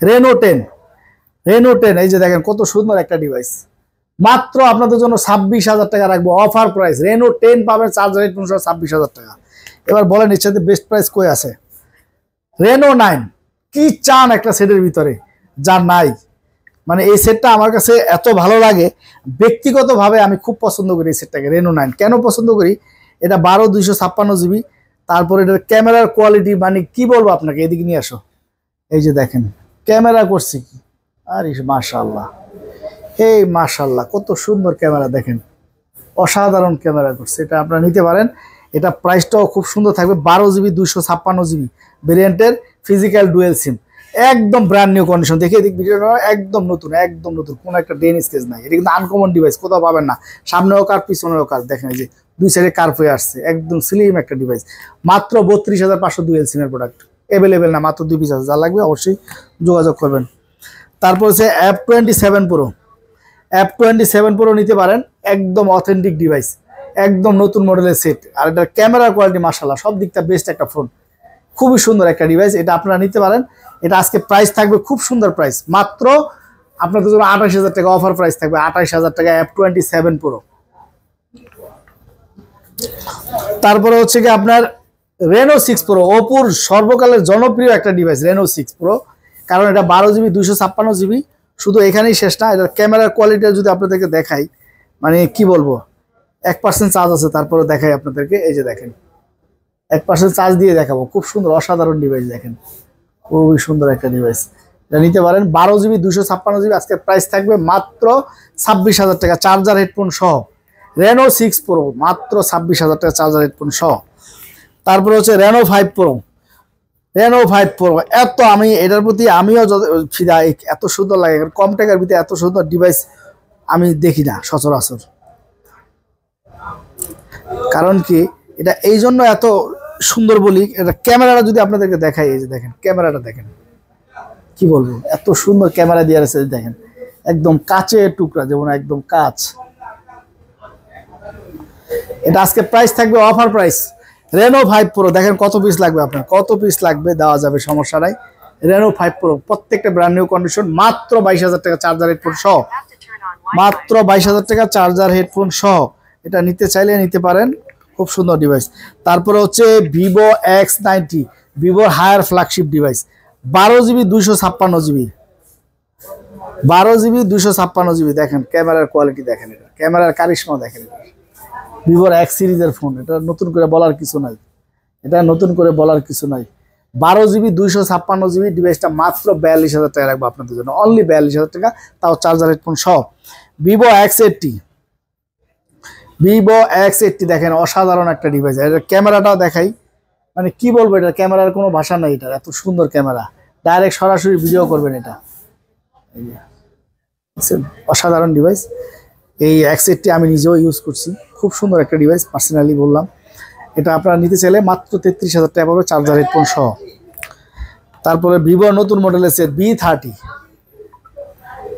Reno 10 এই যে দেখেন কত সুন্দর একটা ডিভাইস, মাত্র আপনাদের জন্য 26,000 টাকা রাখবো অফার প্রাইস। রেনো 10 পাবেন চার্জার হেডফোন সহ 26,000 টাকা। এবার বলেন এর সাথে বেস্ট প্রাইস কই আছে? রেনো 9 কি চান একটা সেটের ভিতরে, যা নাই। মানে এই সেটটা আমার কাছে এত ভালো লাগে, ব্যক্তিগতভাবে আমি খুব পছন্দ করি এই সেটটাকে। রেনো 9 কেন পছন্দ করি? এটা 12/256 GB, তারপরে এটার ক্যামেরার কোয়ালিটি মানে কি বলবো আপনাকে, এদিকে নিয়ে আসো। এই যে দেখেন ক্যামেরা করছি কি, আরে মাশাআল্লাহ, এই মাশাআল্লাহ কত সুন্দর ক্যামেরা দেখেন, অসাধারণ ক্যামেরা করছে। এটা আপনারা নিতে পারেন। এটা প্রাইসটাও খুব সুন্দর থাকবে। 12GB 256GB ভেরিয়েন্টের ফিজিক্যাল ডুয়েল সিম, একদম ব্র্যান্ড নিউ কন্ডিশন। দেখে এদিক ভিডিওটা একদম নতুন, একদম নতুন, কোনো একটা ডেন স্কেচ নাই। এটা কিন্তু আনকমন ডিভাইস, কোথাও পাবেন না। সামনেও কার পিছনেও কার, দেখেন এই যে দুই সাইডে কার্ভ হয়ে আসছে, একদম স্লিম একটা ডিভাইস। মাত্র 32,500 ডুয়েল সিমের প্রোডাক্ট অ্যাভেলেবেল না, মাত্র 2 পিস আছে। যা লাগবে অবশ্যই যোগাযোগ করবেন। তারপর হচ্ছে F27 Pro, F27 Pro নিতে পারেন, একদম অথেন্টিক ডিভাইস, একদম নতুন মডেলের সেট। আর এটার ক্যামেরা কোয়ালিটি মাশাআল্লাহ সব দিকটা বেস্ট একটা ফোন, খুবই সুন্দর একটা ডিভাইস। এটা আপনারা নিতে পারেন। এটা আজকে প্রাইস থাকবে খুব সুন্দর প্রাইস, মাত্র আপনাদের জন্য 28,000 টাকা অফার প্রাইস থাকবে। 28,000 টাকা F27 Pro। তারপরে হচ্ছে কি আপনার রেনো 6 Pro, ওপোর সর্বকালের জনপ্রিয় একটা ডিভাইস রেনো 6 Pro। কারণ এটা 12GB 256GB, শুধু এখানেই শেষ না, এটার ক্যামেরার কোয়ালিটি যদি আপনাদেরকে দেখাই, মানে কি বলবো, 1% চার্জ আছে, তারপরে দেখাই আপনাদেরকে। এই যে দেখেন 1% চার্জ দিয়ে দেখাবো, খুব সুন্দর অসাধারণ ডিভাইস দেখেন, খুবই সুন্দর একটা ডিভাইস। এটা নিতে পারেন। 12GB 256GB, আজকে প্রাইস থাকবে মাত্র 26,000 টাকা চার্জার হেডফোন সহ। রেনো 6 Pro মাত্র 26,000 টাকা চার্জার হেডফোন সহ। তারপরে হচ্ছে রেনো 5 Pro, রেনো 5 Pro এত আমি এটার প্রতি আমিও ফিদা, এত সুন্দর লাগে। কম টাকার ভিতরে এত সুন্দর ডিভাইস আমি দেখি না সচরাচর। কারণ কি এটা এই জন্য এত সুন্দর বলি, এটা ক্যামেরাটা যদি আপনাদেরকে দেখাই, এই যে দেখেন ক্যামেরাটা দেখেন, কি বলবো এত সুন্দর ক্যামেরা দিয়ে আছে দেখেন, একদম কাচের টুকরা, যেমন একদম কাচ। এটা আজকে প্রাইস থাকবে অফার প্রাইস। রেনো 5 Pro দেখেন কত পিস লাগবে আপনার, কত পিস লাগবে দেওয়া যাবে, সমস্যা নাই। রেনো 5 Pro প্রত্যেকটা ব্র্যান্ড নিউ কন্ডিশন, মাত্র 22,000 টাকা চার্জার হেডফোন সহ, মাত্র 22,000 টাকা চার্জার হেডফোন সহ। এটা নিতে চাইলে নিতে পারেন, খুব সুন্দর ডিভাইস। তারপরে হচ্ছে ভিভো X90, ভিভোর higher flagship device, 12GB 256GB, 12GB 256GB। দেখেন ক্যামেরার কোয়ালিটি দেখেন, এটা ক্যামেরার কারিশমা দেখেন। এটা ভিভোর X সিরিজের ফোন, এটা নতুন করে বলার কিছু নাই, এটা নতুন করে বলার কিছু নাই। 12GB 256GB ডিভাইসটা মাত্র 42,000 টাকা রাখবো আপনাদের জন্য, অনলি 42,000 টাকা, তাও চার্জার হেডফোন সহ। ভিভো X80, ভিভো X80 দেখেন অসাধারণ একটা ডিভাইস। এটার ক্যামেরাটাও দেখাই, মানে কি বলবো, এটা ক্যামেরার কোনো ভাষা নাই, এটা এত সুন্দর ক্যামেরা, ডাইরেক্ট সরাসরি ভিডিও করবেন। এটা অসাধারণ ডিভাইস। এই X80 আমি নিজেও ইউজ করছি, খুব সুন্দর একটা ডিভাইস, পার্সোনালি বললাম। এটা আপনারা নিতে চাইলে মাত্র 33,000 টাকা পাবে চার্জার হেডফোন সহ। তারপরে ভিভো নতুন মডেলের সেট V30,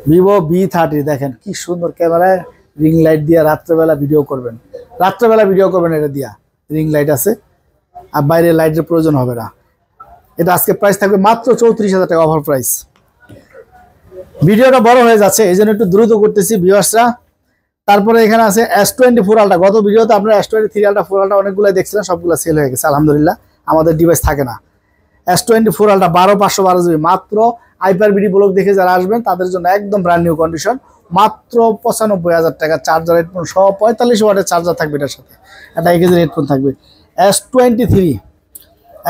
ভিভো V30 দেখেন কি সুন্দর ক্যামেরায়, রিং লাইট দিয়ে রাত্রেবেলা ভিডিও করবেন, রাত্রেবেলা ভিডিও করবেন, এটা দিয়া রিং লাইট আছে, আর বাইরে লাইটের প্রয়োজন হবে না। এটা আজকে প্রাইস থাকবে মাত্র 34,000 টাকা অফার প্রাইস। ভিডিওটা বড় হয়ে যাচ্ছে, এই জন্য একটু দ্রুত করতেছি ভিউয়ার্সরা। তারপরে এখানে আছে S24 Ultra, গত ভিডিওতে আপনারা S23 Ultra 4 Ultra অনেকগুলো দেখছিলেন, সবগুলো সেল হয়ে গেছে আলহামদুলিল্লাহ, আমাদের ডিভাইস থাকে না। S24 Ultra 12/512GB, মাত্র আইপারবিডি ব্লগ দেখে যারা আসবেন তাদের জন্য একদম ব্র্যান্ড নিউ কন্ডিশন, মাত্র 95,000 টাকা চার্জার হেডফোন সহ, 45 ওয়াটের চার্জার থাকবে, এটার সাথে একটা 1 কেজির হেডফোন থাকবে। S23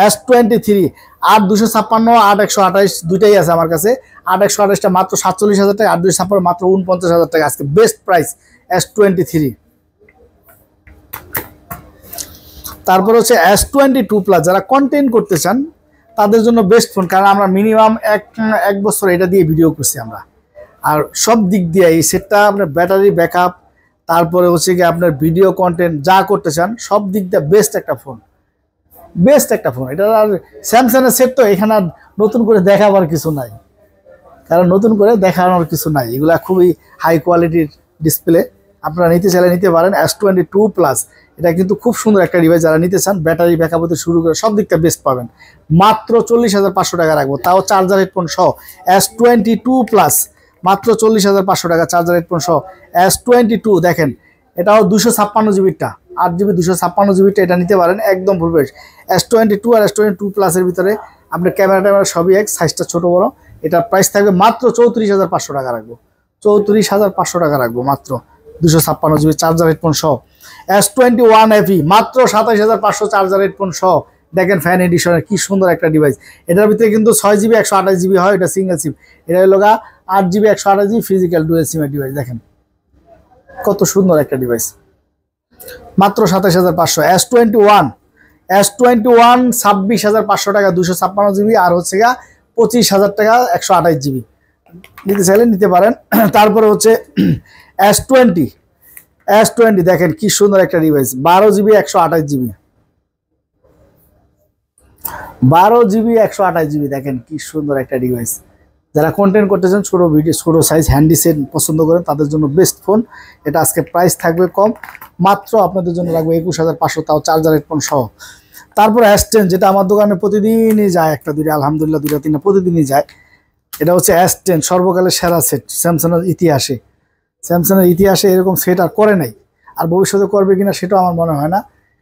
8/256, 8/128 দুইটাই আছে আমার কাছে। 8/128টা মাত্র 47,000 টাকা, 8/256 মাত্র 49,000 টাকা, আজকে বেস্ট প্রাইস S23। তারপর হচ্ছে S22 Plus, যারা কন্টেন্ট করতে চান তাদের জন্য বেস্ট ফোন, কারণ আমরা মিনিমাম এক বছর এটা দিয়ে ভিডিও করছি আমরা। আর সব দিক দিয়ে এই সেটটা আপনার ব্যাটারি ব্যাকআপ, তারপরে হচ্ছে কি আপনার ভিডিও কন্টেন্ট যা করতে চান সব দিক দিয়ে বেস্ট একটা ফোন, বেস্ট একটা ফোন। এটা আর স্যামসাংয়ের সেট, তো এখানে আর নতুন করে দেখাবার কিছু নাই, কারণ নতুন করে দেখানোর কিছু নাই, এগুলা খুবই হাই কোয়ালিটির ডিসপ্লে। আপনারা নিতে চাইলে নিতে পারেন S22 Plus, এটা কিন্তু খুব সুন্দর একটা ডিভাইস। যারা নিতে চান ব্যাটারি ব্যাকআপ হতে শুরু করে সব দিকটা বেস্ট পাবেন, মাত্র 40,500 টাকা রাখবো, তাও চার্জার হেডফোন সহ। S22 Plus মাত্র 40,500 টাকা চার্জার হেডফোন সহ। S22 দেখেন, এটাও 256 জিবিটা, 8 জিবি 256 জিবিটা, এটা নিতে পারেন একদম ফুল ফ্রেশ। S22 আর S22 প্লাসের ভিতরে আপনার ক্যামেরা ট্যামেরা সবই এক, সাইজটা ছোট বড়। এটার প্রাইস থাকবে মাত্র 34,500 টাকা রাখবো, 34,500 টাকা রাখবো মাত্র 256 জিবি চার্জার হেডফোন সহ। S21 FE মাত্র 27,500 চার্জার হেডফোন সহ। দেখেন ফ্যান এডিশনের কি সুন্দর একটা ডিভাইস। এটার ভিতরে কিন্তু 6 জিবি 128 জিবি হয়, এটা সিঙ্গেল সিম। এটা হলো 8 জিবি 128 জিবি ফিজিক্যাল ডুয়েল সিমের ডিভাইস। দেখেন কত সুন্দর একটা ডিভাইস, মাত্র 27,500। S21 26,500 টাকা 256 জিবি, আর হচ্ছে 25,000 টাকা 128 জিবি। নিতে চাইলে নিতে পারেন। তারপরে হচ্ছে S20 দেখেন কি সুন্দর একটা device, 12 GB 128 GB, 12 GB 128 GB. দেখেন কি সুন্দর একটা ডিভাইস। যারা কন্টেন্ট করতেছেন, ছোট ভিডিও, ছোট সাইজ হ্যান্ডি সেট পছন্দ করেন, তাদের জন্য বেস্ট ফোন এটা। আজকে প্রাইস থাকবে কম, মাত্র আপনাদের জন্য রাখবে 21,500, তাও চার্জার হেডফোন সহ। তারপরে S10, যেটা আমার দোকানে প্রতিদিনই যায়, একটা দুইটা, আলহামদুলিল্লাহ 2টা 3টা প্রতিদিনই যায়। এটা হচ্ছে S10 সর্বকালের সেরা সেট। স্যামসাংয়ের ইতিহাসে এরকম সেট আর করে নাই, আর ভবিষ্যতে করবে কিনা সেটাও আমার মনে হয় না।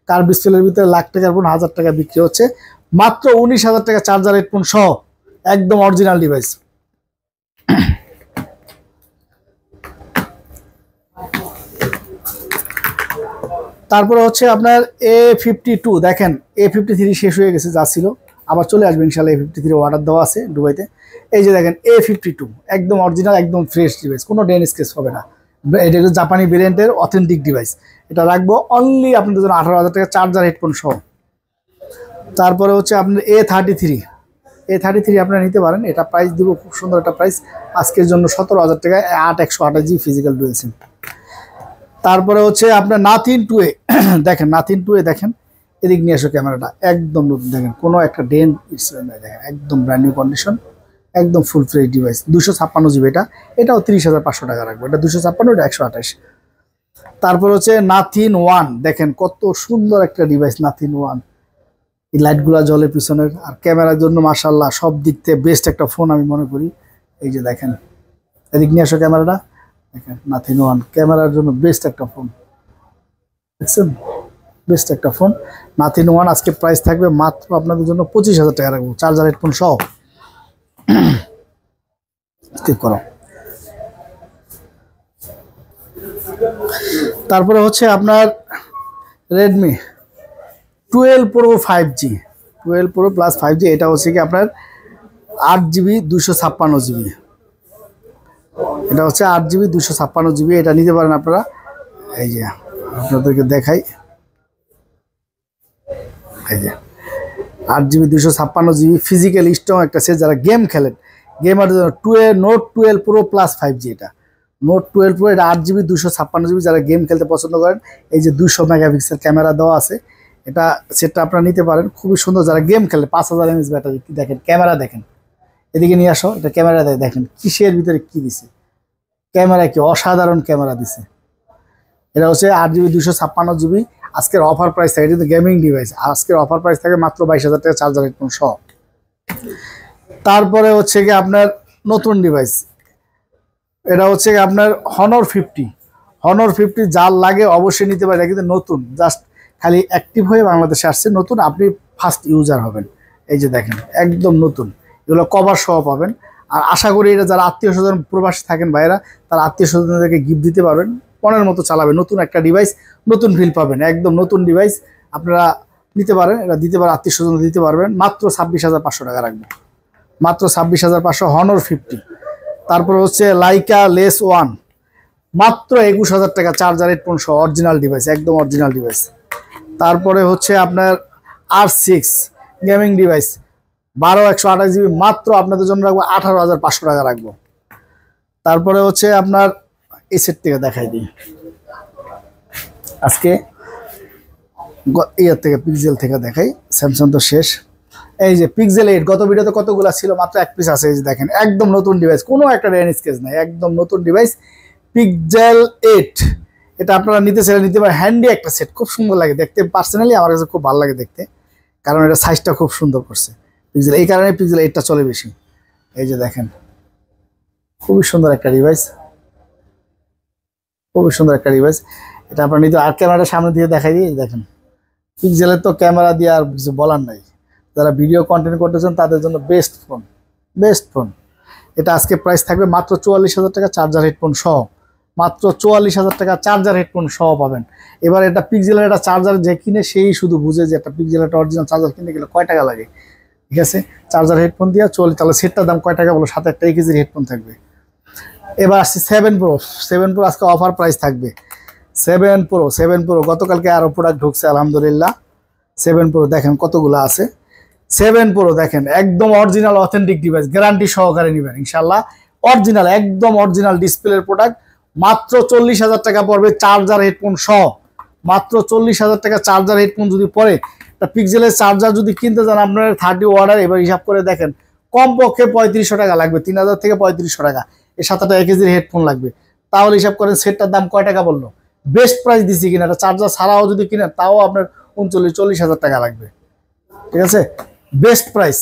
কার ডিসপ্লের ভিতরে লাখ টাকার ফোন 1000 টাকা বিক্রি হচ্ছে, মাত্র 19,000 টাকা চার্জার হেডফোন সহ, একদম অরিজিনাল ডিভাইস। তারপরে হচ্ছে আপনার A52 দেখেন, A53 শেষ হয়ে গেছে যা ছিল, আবার চলে আসবে ইনশাআল্লাহ। A53 অর্ডার দেওয়া আছে দুবাইতে। এই যে দেখেন A52 একদম অরিজিনাল, একদম ফ্রেশ ডিভাইস, কোনো ডেন স্কেচ হবে না। এটা হচ্ছে জাপানি ভেরিয়েন্টের অথেন্টিক ডিভাইস। এটা রাখবো অনলি আপনাদের জন্য 18,000 টাকা চার্জার হেডফোন সহ। তারপরে হচ্ছে আপনার A33 আপনারা নিতে পারেন। এটা প্রাইস দিব খুব সুন্দর একটা প্রাইস আজকের জন্য, 17,000 টাকায় 8/128 ফিজিক্যাল ডুয়েল সিম। তারপরে হচ্ছে আপনার Nothing 2A দেখেন, Nothing 2A দেখেন, এদিক নিয়ে আসো ক্যামেরাটা, একদম নতুন। দেখেন কোনো একটা ডেন্ট দেখেন, একদম ব্র্যান্ড নিউ কন্ডিশন, একদম ফুল ফ্রেশ ডিভাইস। 256 জিবি, এটাও 30,500 টাকা রাখবো। এটা 256, এটা 128। তারপর হচ্ছে Nothing 1 দেখেন, কত সুন্দর একটা ডিভাইস Nothing 1। এই লাইটগুলা জলের পিছনের, আর ক্যামেরার জন্য মাশাআল্লাহ সব দিক থেকে বেস্ট একটা ফোন আমি মনে করি। এই যে দেখেন, এদিক নিয়ে আসো ক্যামেরাটা, দেখেন Nothing 1 ক্যামেরার জন্য বেস্ট একটা ফোন, দেখছেন, বেস্ট একটা ফোন Nothing 1। আজকে প্রাইস থাকবে মাত্র আপনাদের জন্য 25,000 টাকা রাখবো চার্জার হেডফোন সহ। স্কিপ করো। তারপরে হচ্ছে আপনার Redmi 12 Pro 5G, 12 Pro plus 5G। এটা হচ্ছে কি আপনার 8 জিবি 256 জিবি, এটা হচ্ছে 8 জিবি 256 জিবি। এটা নিতে পারেন আপনারা। এই যে আপনাদেরকে দেখাই, এই যে 8 জিবি 256 জিবি ফিজিক্যাল স্ট্রং একটা সেট। যারা গেম খেলেন, গেমারদের জন্য Note 12 Pro প্লাস 5G, এটা Note 12 Pro, এটা 8 জিবি 256 জিবি। যারা গেম খেলতে পছন্দ করেন, এই যে 200 মেগাপিক্সেল ক্যামেরা দেওয়া আছে, এটা সেটটা আপনারা নিতে পারেন, খুবই সুন্দর। যারা গেম খেলে, 5000 mAh ব্যাটারি। দেখেন ক্যামেরা, দেখেন এদিকে নিয়ে আসো, এটা ক্যামেরা দেখেন কিসের ভিতরে কি দিছে, ক্যামেরা কি অসাধারণ ক্যামেরা দিছে। এটা হচ্ছে 8 জিবি 256 জিবি। আজকের অফার প্রাইস থাকে, কিন্তু গেমিং ডিভাইস, আজকের অফার প্রাইস থাকে মাত্র 22,000 টাকা চার্জার হেডফোন সহ। তারপরে হচ্ছে কি আপনার নতুন ডিভাইস, এটা হচ্ছে কি আপনার Honor 50 যার লাগে অবশ্যই নিতে পারে, কিন্তু নতুন, জাস্ট খালি অ্যাক্টিভ হয়ে বাংলাদেশে আসছে নতুন, আপনি ফার্স্ট ইউজার হবেন। এই যে দেখেন একদম নতুন, এগুলো কভার সহ পাবেন। আর আশা করি এটা যারা আত্মীয় স্বজন প্রবাসী থাকেন ভাইয়েরা, তারা আত্মীয় স্বজনদেরকে গিফট দিতে পারবেন, মনের মতো চালাবেন। নতুন একটা ডিভাইস, নতুন ফিল পাবেন, একদম নতুন ডিভাইস আপনারা নিতে পারেন। এটা দিতে পারেন, আত্মীয় স্বজন দিতে পারবেন। মাত্র 26,500 টাকা রাখবেন, মাত্র 26,500 Honor 50। তারপর হচ্ছে Leica Les 1 মাত্র 21,000 টাকা চার্জার হেডফোন সহ, অরিজিনাল ডিভাইস, একদম অরিজিনাল ডিভাইস। তারপরে হচ্ছে আপনার R6 গেমিং ডিভাইস 12/128 জিবি, মাত্র আপনাদের জন্য রাখবো 18,500 টাকা রাখবো। তারপরে হচ্ছে আপনার এই সেট থেকে দেখাই দিই আজকে, ইয়ার থেকে পিক্সেল থেকে দেখাই, স্যামসাং তো শেষ। এই যে Pixel 8, গত ভিডিওতে কতগুলো ছিল, মাত্র 1 পিস আছে। এই যে দেখেন একদম নতুন ডিভাইস, কোনো একটা রেন স্কেচ নাই, একদম নতুন ডিভাইস Pixel 8। এটা আপনারা নিতে চাইলে নিতে পারেন, হ্যান্ডি একটা সেট, খুব সুন্দর লাগে দেখতে। পার্সোনালি আমার কাছে খুব ভালো লাগে দেখতে, কারণ এটা সাইজটা খুব সুন্দর করছে Pixel, এই কারণে Pixel 8টা চলে বেশি। এই যে দেখেন খুবই সুন্দর একটা ডিভাইস, খুবই সুন্দর একটা ডিভাইস। এটা আপনার নিতে আর ক্যামেরাটা সামনে দিয়ে দেখাই দিই। দেখেন পিক্সেলের তো ক্যামেরা দিয়ে আর কিছু বলার নাই, যারা ভিডিও কন্টেন্ট করতেছেন তাদের জন্য বেস্ট ফোন, বেস্ট ফোন। এটা আজকে প্রাইস থাকবে মাত্র 44,000 টাকা চার্জার হেডফোন সহ, মাত্র 44,000 টাকা চার্জার হেডফোন সহ পাবেন। এবার এটা পিক্সেলের একটা চার্জার যে কিনে সেই শুধু বুঝে যে একটা পিক্সেলের একটা অরিজিনাল চার্জার কিনতে গেলে কয় টাকা লাগে, ঠিক আছে। চার্জার হেডফোন দিয়ে চলে, তাহলে সেটটার দাম কয় টাকা বলো, সাথে একটা 1 কেজির হেডফোন থাকবে। এবার আসছে 7 প্রো। 7 প্রো আজকে অফার প্রাইস থাকবে। 7 প্রো গতকালকে আরও প্রোডাক্ট ঢুকছে আলহামদুলিল্লাহ। 7 প্রো দেখেন কতগুলো আছে। 7 প্রো দেখেন একদম অরিজিনাল অথেন্টিক ডিভাইস, গ্যারান্টি সহকারে নেবেন ইনশাল্লাহ। অরিজিনাল, একদম অরিজিনাল ডিসপ্লের প্রোডাক্ট, মাত্র 40,000 টাকা পড়বে চার্জার হেডফোন সহ, মাত্র 40,000 টাকা চার্জার হেডফোন যদি পড়ে। তা পিক্সেলের চার্জার যদি কিনতে চান আপনার 30 ওয়াটের, এবার হিসাব করে দেখেন কমপক্ষে 3500 টাকা লাগবে, 3000 থেকে 3500 টাকা। এর সাথে একটা 1 কেজির হেডফোন লাগবে, তাহলে হিসাব করেন সেটটার দাম কয় টাকা বললো। বেস্ট প্রাইস দিচ্ছি কিনা, এটা চার্জার ছাড়াও যদি কিনেন তাও আপনার 39-40,000 টাকা লাগবে, ঠিক আছে। বেস্ট প্রাইস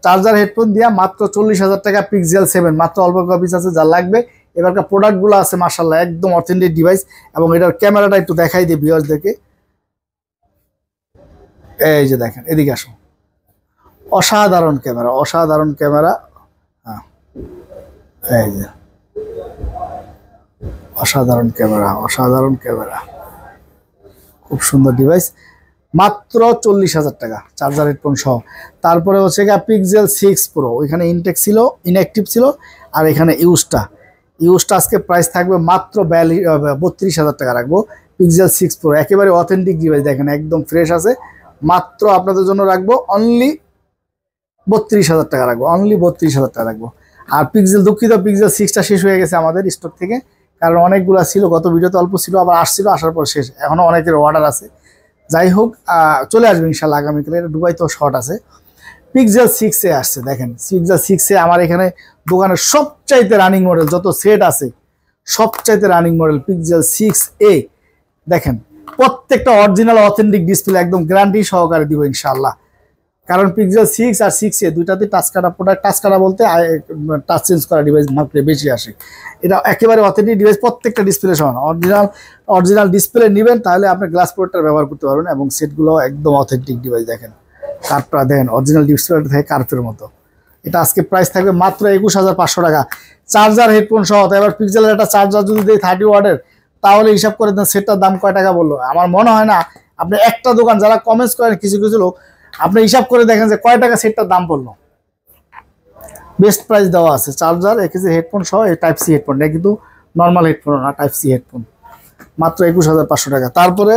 চার্জার হেডফোন দিয়া মাত্র 40,000 টাকা পিক্সেল 7, মাত্র অল্প কপিস আছে যা লাগবে। এবারকার প্রোডাক্টগুলো আছে মাশাআল্লাহ একদম অথেন্টিক ডিভাইস। এবং এটার ক্যামেরাটা একটু দেখাই দিই ভিউয়ার্সদেরকে। এই যে দেখেন, এদিকে আসো, অসাধারণ ক্যামেরা, অসাধারণ ক্যামেরা। হ্যাঁ এই যে অসাধারণ ক্যামেরা, অসাধারণ ক্যামেরা, খুব সুন্দর ডিভাইস। মাত্র 40,000 টাকা চার্জার হেডফোন সহ। তারপরে হচ্ছে গিয়ে পিক্সেল 6 প্রো, ওইখানে ইনটেক ছিল, ইনঅ্যাক্টিভ ছিল, আর এখানে ইউজটা আজকে প্রাইস থাকবে মাত্র 32,000 টাকা রাখবো। পিক্সেল 6 প্রো একেবারে অথেন্টিক ডিভাইস, দেখেন একদম ফ্রেশ আছে। মাত্র আপনাদের জন্য রাখবো অনলি 32,000 টাকা রাখবো, অনলি 32,000 টাকা রাখবো। আর পিক্সেল, দুঃখিত পিক্সেল 6টা শেষ হয়ে গেছে আমাদের স্টক থেকে, কারণ অনেকগুলো ছিল, গত ভিডিওতে অল্প ছিল, আবার আসছিল, আসার পর শেষ। এখনও অনেকের অর্ডার আছে, যাই হোক চলে আসবে ইনশাল্লাহ আগামীকালে। এটা দুবাই তো শর্ট আছে। পিক্সেল 6 আসছে, দেখেন পিক্সেল 6 আমার এখানে দোকানের সবচাইতে রানিং মডেল, যত সেট আছে সবচাইতে রানিং মডেল পিক্সেল 6a। দেখেন প্রত্যেকটা অরিজিনাল অথেন্টিক ডিসপ্লে, একদম গ্যারান্টি সহকারে দিব ইনশাল্লাহ। কারণ পিক্সেল 6 আর 6a দুইটাতে টাচ কাটা প্রোডাক্ট, টাচ কাটা বলতে টাচ চেঞ্জ করা ডিভাইস মার্কেটে বেশি আসে। এটা একেবারে অথেন্টিক ডিভাইস, প্রত্যেকটা ডিসপ্লে সমান অরিজিনাল ডিসপ্লে নেবেন, তাহলে আপনি গ্লাস প্রোডাক্টটা ব্যবহার করতে পারবেন। এবং সেটগুলো একদম অথেন্টিক ডিভাইস, দেখেন কার্ভটা দেখেন, অরিজিনাল ডিসপ্লেটা থাকে কার্ভের মতো। এটা আজকে প্রাইস থাকবে মাত্র 21,500 টাকা চার্জার হেডফোন সহ। এবার পিক্সেলের একটা চার্জার যদি দেয় 30 ওয়াটের, তাহলে হিসাব করে দেন সেটটার দাম কয় টাকা বললো। আমার মনে হয় না আপনি একটা দোকান, যারা কমেন্টস করেন কিছু কিছু লোক, আপনি হিসাব করে দেখেন যে কয় টাকা সেটটার দাম পড়লো। বেস্ট প্রাইস দেওয়া আছে চার্জার 1 কেজি হেডফোন সহ। এই টাইপ সি হেডফোন, এটা কিন্তু নর্মাল হেডফোন না, টাইপ সি হেডফোন, মাত্র 21,500 টাকা। তারপরে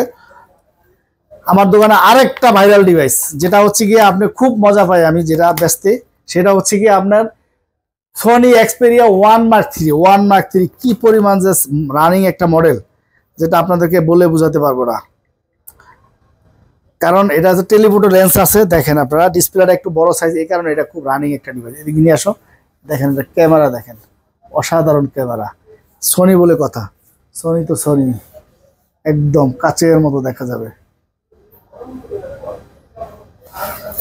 আমার দোকানে আরেকটা ভাইরাল ডিভাইস, যেটা হচ্ছে গিয়ে আপনি খুব মজা পাই আমি যেটা বেচতে, সেটা হচ্ছে গিয়ে আপনার সোনি এক্সপেরিয়া 1 Mark 3। 1 Mark 3 কি পরিমাণ যে রানিং একটা মডেল, যেটা আপনাদেরকে বলে বোঝাতে পারবো না। কারণ এটা যে টেলিফোটো লেন্স আছে, দেখেন আপনারা ডিসপ্লেটা একটু বড় সাইজ, এই কারণে এটা খুব রানিং একটা ডিভাইস। এদিকে নিয়ে আসো, দেখেন এটা ক্যামেরা, দেখেন অসাধারণ ক্যামেরা। সোনি বলে কথা, সোনি তো সোনি, একদম কাচের মতো দেখা যাবে।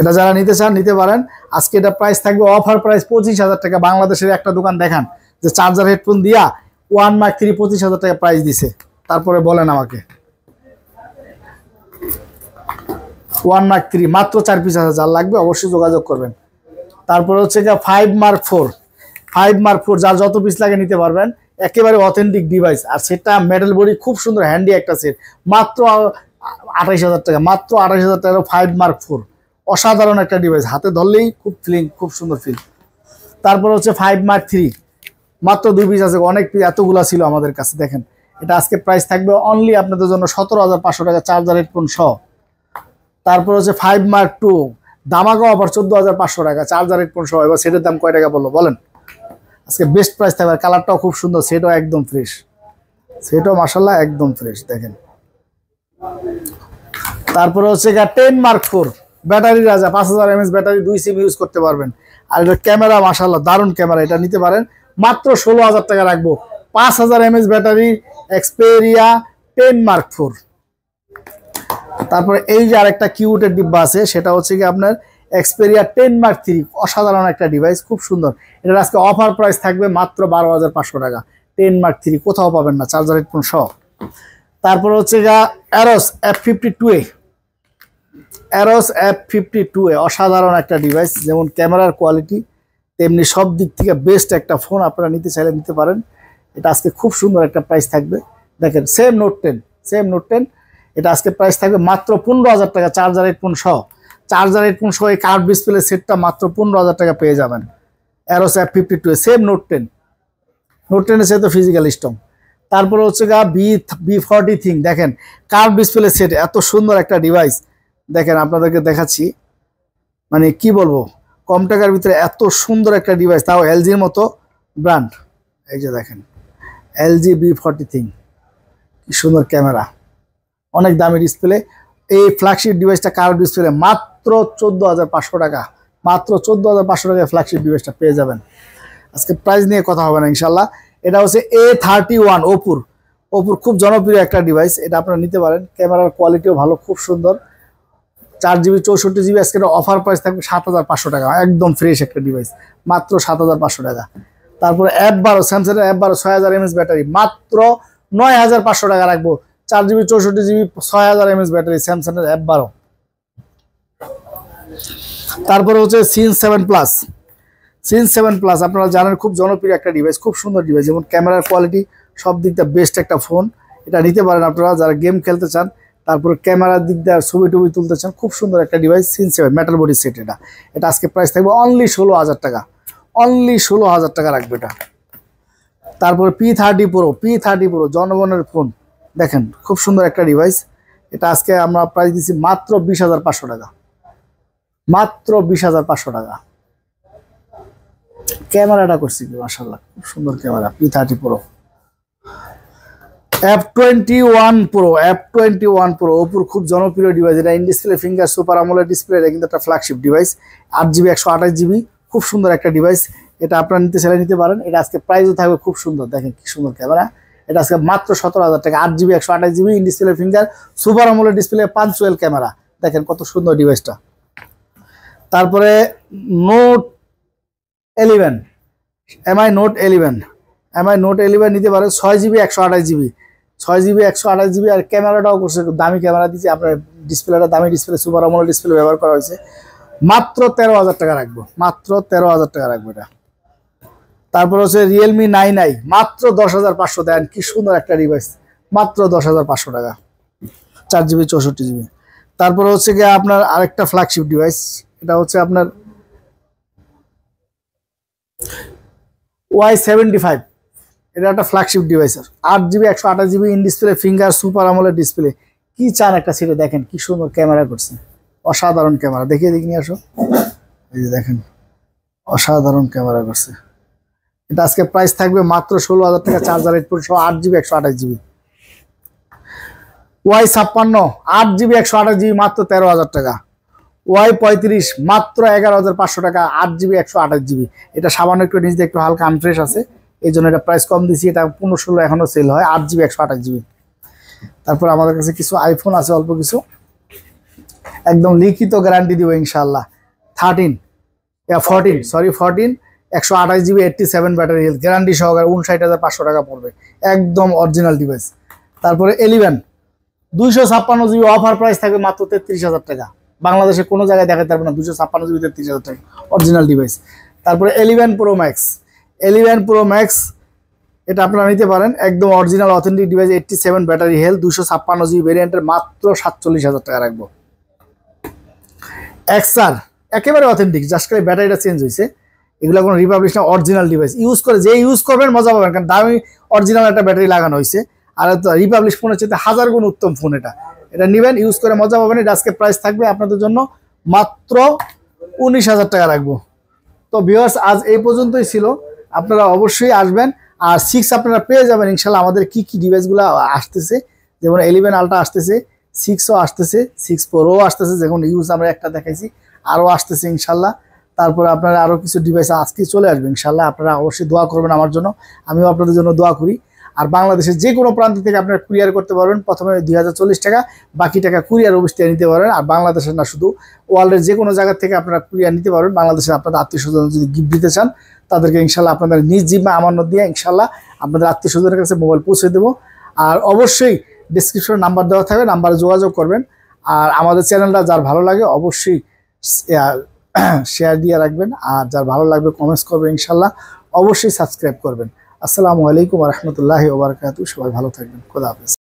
এটা যারা নিতে চান নিতে পারেন। আজকে এটা প্রাইস থাকবে অফার প্রাইস 25,000 টাকা। বাংলাদেশের একটা দোকান দেখান যে চার্জার হেডফোন দিয়া 1 Mark 3 25,000 টাকা প্রাইস দিছে, তারপরে বলেন আমাকে। 1 Mark 3 মাত্র 4 পিস আছে, যার লাগবে অবশ্যই যোগাযোগ করবেন। তারপরে হচ্ছে গিয়ে 5 Mark 4, 5 Mark 4 যার যত পিস লাগে নিতে পারবেন, একেবারে অথেন্টিক ডিভাইস। আর সেটা মেটাল বডি, খুব সুন্দর হ্যান্ডি একটা সেট, মাত্র 28,000 টাকা, মাত্র 28,000 টাকা 5 Mark 4। অসাধারণ একটা ডিভাইস, হাতে ধরলেই খুব ফিলিং, খুব সুন্দর ফিল। তারপর হচ্ছে 5 Mark 3, মাত্র 2 পিস আছে, অনেক পিস, এতগুলা ছিল আমাদের কাছে। দেখেন এটা আজকে প্রাইস থাকবে অনলি আপনাদের জন্য 17,500 টাকা চার্জার হেডফোন সহ। তারপর হচ্ছে 5 Mark 2 দামাকা অফার 14,500 টাকা চার্জার হেডফোন সহ। এবার সেটের দাম কয় টাকা বললো বলেন। আজকে বেস্ট প্রাইস থাকবে, কালারটাও খুব সুন্দর, সেটও একদম ফ্রেশ, সেটও মাশাআল্লাহ একদম ফ্রেশ, দেখেন। তারপরে হচ্ছে 10 Mark 4 ব্যাটারি রাজা, 5000 mAh ব্যাটারি, 2 সিম ইউজ করতে পারবেন। আর এটা ক্যামেরা মাশাআল্লাহ দারুণ ক্যামেরা, এটা নিতে পারেন মাত্র 16,000 টাকা রাখবো। 5000 mAh ব্যাটারি, এক্সপেরিয়া 10 Mark 4। তারপরে এই যে আরেকটা কিউটের ডিব্বা আছে, সেটা হচ্ছে কি আপনার এক্সপেরিয়া 10 মার্ক 3, অসাধারণ একটা ডিভাইস, খুব সুন্দর। এটার আজকে অফার প্রাইস থাকবে মাত্র 12,500 টাকা। 10 মার্ক 3 কোথাও পাবেন না, চার্জার হেডফোন সহ। তারপর হচ্ছে অ্যারোস F52A, অ্যারোস F52A অসাধারণ একটা ডিভাইস, যেমন ক্যামেরার কোয়ালিটি তেমনি সব দিক থেকে বেস্ট একটা ফোন। আপনারা নিতে চাইলে নিতে পারেন। এটা আজকে খুব সুন্দর একটা প্রাইস থাকবে। দেখেন সেম নোট 10, এটা আজকে প্রাইস থাকবে মাত্র 15,000 টাকা, চার্জার হেডফোন সহ। চার্জার হেডফোন সহ এই কার্ভ ডিসপ্লে সেটটা মাত্র 15,000 টাকা পেয়ে যাবেন। Arrows F52A same note 10, note 10 এর সাথে ফিজিক্যাল স্ট্রং। তারপরে হচ্ছে B40 থিং, দেখেন কার্ভ ডিসপ্লে সেট, এত সুন্দর একটা ডিভাইস। দেখেন আপনাদেরকে দেখাচ্ছি, মানে কি বলবো, কম টাকার ভিতরে এত সুন্দর একটা ডিভাইস, তাও এলজির মতো ব্র্যান্ড। এই যে দেখেন LG B40 থিং, কি সুন্দর ক্যামেরা, অনেক দামি ডিসপ্লে। এই ফ্ল্যাগশিপ ডিভাইসটা কার্ভ ডিসপ্লে মাত্র 14,500 টাকা, মাত্র 14,500 টাকায় ফ্ল্যাগশিপ ডিভাইসটা পেয়ে যাবেন। আজকে প্রাইস নিয়ে কথা হবে না ইনশাল্লাহ। এটা হচ্ছে A31 ওপুর খুব জনপ্রিয় একটা ডিভাইস, এটা আপনারা নিতে পারেন। ক্যামেরার কোয়ালিটিও ভালো, খুব সুন্দর। 4GB 64GB আজকে অফার প্রাইস থাকবে 7,500 টাকা, একদম ফ্রেশ একটা ডিভাইস, মাত্র 7,500 টাকা। তারপরে F12, স্যামসাংয়ের F12 6000 mAh ব্যাটারি, মাত্র 9,500 টাকা রাখবো। 4GB 64GB 6000 mAh ব্যাটারি, স্যামসাংয়ের F12। তারপরে হচ্ছে সিন 7 প্লাস, আপনারা জানেন খুব জনপ্রিয় একটা ডিভাইস, খুব সুন্দর ডিভাইস, যেমন ক্যামেরার কোয়ালিটি সব দিক দিয়ে বেস্ট একটা ফোন। এটা নিতে পারেন আপনারা যারা গেম খেলতে চান, তারপরে ক্যামেরার দিক দিয়ে ছবি তুলতে চান, খুব সুন্দর একটা ডিভাইস। সিন 7 মেটাল বডি সেট, এটা আজকে প্রাইস থাকবে অনলি 16,000 টাকা, অনলি 16,000 টাকা রাখবে এটা। তারপরে P30 Pro জনগণের ফোন, দেখেন খুব সুন্দর একটা ডিভাইস। এটা আজকে আমরা প্রাইস দিচ্ছি মাত্র 20,500 টাকা, মাত্র 20,500 টাকা। ক্যামেরাটা করছি কি মাশাআল্লাহ, খুব সুন্দর camera. P30 Pro, F21 Pro ওপোর খুব জনপ্রিয় ডিভাইস। এটা in display finger super AMOLED display, এটা কিন্তু একটা ফ্ল্যাগশিপ ডিভাইস। 8GB 128GB, খুব সুন্দর একটা ডিভাইস। এটা আপনারা নিতে চাইলে নিতে পারেন। এটা আজকে প্রাইসও থাকবে খুব সুন্দর, দেখেন কি সুন্দর ক্যামেরা। এটা আজকে মাত্র 17,000 টাকা। 8GB 128GB in display finger super AMOLED display, punctual camera, দেখেন কত সুন্দর ডিভাইসটা। তারপরে নোট 11, MI নোট 11 নিতে পারে। 6GB 128GB, আর ক্যামেরাটাও করছে দামি ক্যামেরা দিচ্ছে। আপনার ডিসপ্লেটা দামি ডিসপ্লে, সুপার আমোলেড ডিসপ্লে ব্যবহার করা হয়েছে। মাত্র 13,000 টাকা রাখবো, মাত্র 13,000 টাকা রাখবো এটা। তারপর হচ্ছে Realme 9i, মাত্র 10,500, দেন কি সুন্দর একটা ডিভাইস, মাত্র 10,500 টাকা, 4GB 64GB। তারপর হচ্ছে গিয়ে আপনার আরেকটা ফ্ল্যাগশিপ ডিভাইস, এটা হচ্ছে আপনার Y75, এটা একটা flagship device. 8GB 128GB in display finger super AMOLED display, কি চান একটা সেটা, দেখেন কি সুন্দর ক্যামেরা করছে, অসাধারণ ক্যামেরা। দেখিয়ে নিয়ে আসো, এই যে দেখেন অসাধারণ ক্যামেরা করছে। এটা আজকে প্রাইস থাকবে মাত্র 16,000 টাকা, চার্জার হেডফোন সহ। 8GB 128GB Y56 8GB 128GB মাত্র 13,000 টাকা। Y35 মাত্র 11,500 টাকা, 8GB 128GB। এটা সামান্য একটু নিচে একটু হালকা আনফ্রেশ আছে, এই জন্য এটা প্রাইস কম দিচ্ছি। এটা 15-16 এখনো সেল হয়, 8GB 128GB। তারপর আমাদের কাছে কিছু আইফোন আছে, অল্প কিছু, একদম লিখিত গ্যারান্টি দিব ইনশাআল্লাহ। 14 128GB 87 ব্যাটারি হেলথ, গ্যারান্টি সহকারে 59,500 টাকা পড়বে, একদম অরিজিনাল ডিভাইস। তারপরে 11 256GB অফার প্রাইস থাকবে মাত্র 33,000 টাকা। বাংলাদেশে কোনো জায়গায় দেখাতে পারবে না, 256GB 33,000 টাকা, অরিজিনাল ডিভাইস। তারপরে 11 Pro Max, এটা আপনারা নিতে পারেন, একদম original authentic device, 87 battery health, 256GB ভেরিয়েন্টের, মাত্র 47,000 টাকা রাখবো। XR একেবারে অথেন্টিক, জাস্ট করে ব্যাটারিটা চেঞ্জ হয়েছে, এগুলো কোনো রিপাবলিশ না, অরিজিনাল ডিভাইস। ইউজ করবেন মজা পাবেন, কারণ দামি অরিজিনাল একটা ব্যাটারি লাগানো হয়েছে। আর রিপাবলিশ ফোনের চেয়ে 1000 গুণ উত্তম ফোন। এটা নেবেন, ইউজ করে মজা পাবেন। এটা আজকে প্রাইস থাকবে আপনাদের জন্য মাত্র 19,000 টাকা রাখবো। তো ভিউয়ার্স, আজ এই পর্যন্তই ছিল, আপনারা অবশ্যই আসবেন। আর 6 আপনারা পেয়ে যাবেন ইনশাল্লাহ। আমাদের কি ডিভাইসগুলো আসতেছে, যেমন 11 আলট্রা আসতেছে, 6ও আসতেছে, 6 Pro আসতেছে, যেমন ইউজ আমরা একটা দেখাইছি, আরও আসতেছে ইনশাল্লাহ। তারপরে আপনারা আরও কিছু ডিভাইস আজকে চলে আসবে ইনশাল্লাহ। আপনারা অবশ্যই দোয়া করবেন আমার জন্য, আমিও আপনাদের জন্য দোয়া করি। আর বাংলাদেশের যে কোনো প্রান্ত থেকে আপনারা কুরিয়ার করতে পারবেন। প্রথমে 2040 টাকা, বাকি টাকা কুরিয়ার অফিস থেকে নিতে পারবেন। আর বাংলাদেশের না, শুধু ওয়ার্ল্ডের যে কোনো জায়গা থেকে আপনারা কুরিয়ার নিতে পারবেন। বাংলাদেশের আপনাদের আত্মীয় স্বজন যদি গিফট দিতে চান, তাদেরকে ইনশাল্লাহ আপনাদের নিজ জিম্মা আমানত দিয়ে ইনশাল্লাহ আপনাদের আত্মীয় স্বজনের কাছে মোবাইল পৌঁছে দেবো। আর অবশ্যই ডিসক্রিপশনে নাম্বার দেওয়া থাকবে, নাম্বারে যোগাযোগ করবেন। আর আমাদের চ্যানেলটা যার ভালো লাগে অবশ্যই শেয়ার দিয়ে রাখবেন, আর যার ভালো লাগবে কমেন্টস করবেন, ইনশাল্লাহ অবশ্যই সাবস্ক্রাইব করবেন। আসসালামু আলাইকুম ওয়া রাহমাতুল্লাহি ওয়া বারাকাতুহু। সবাই ভালো থাকবেন। খোদা হাফেজ।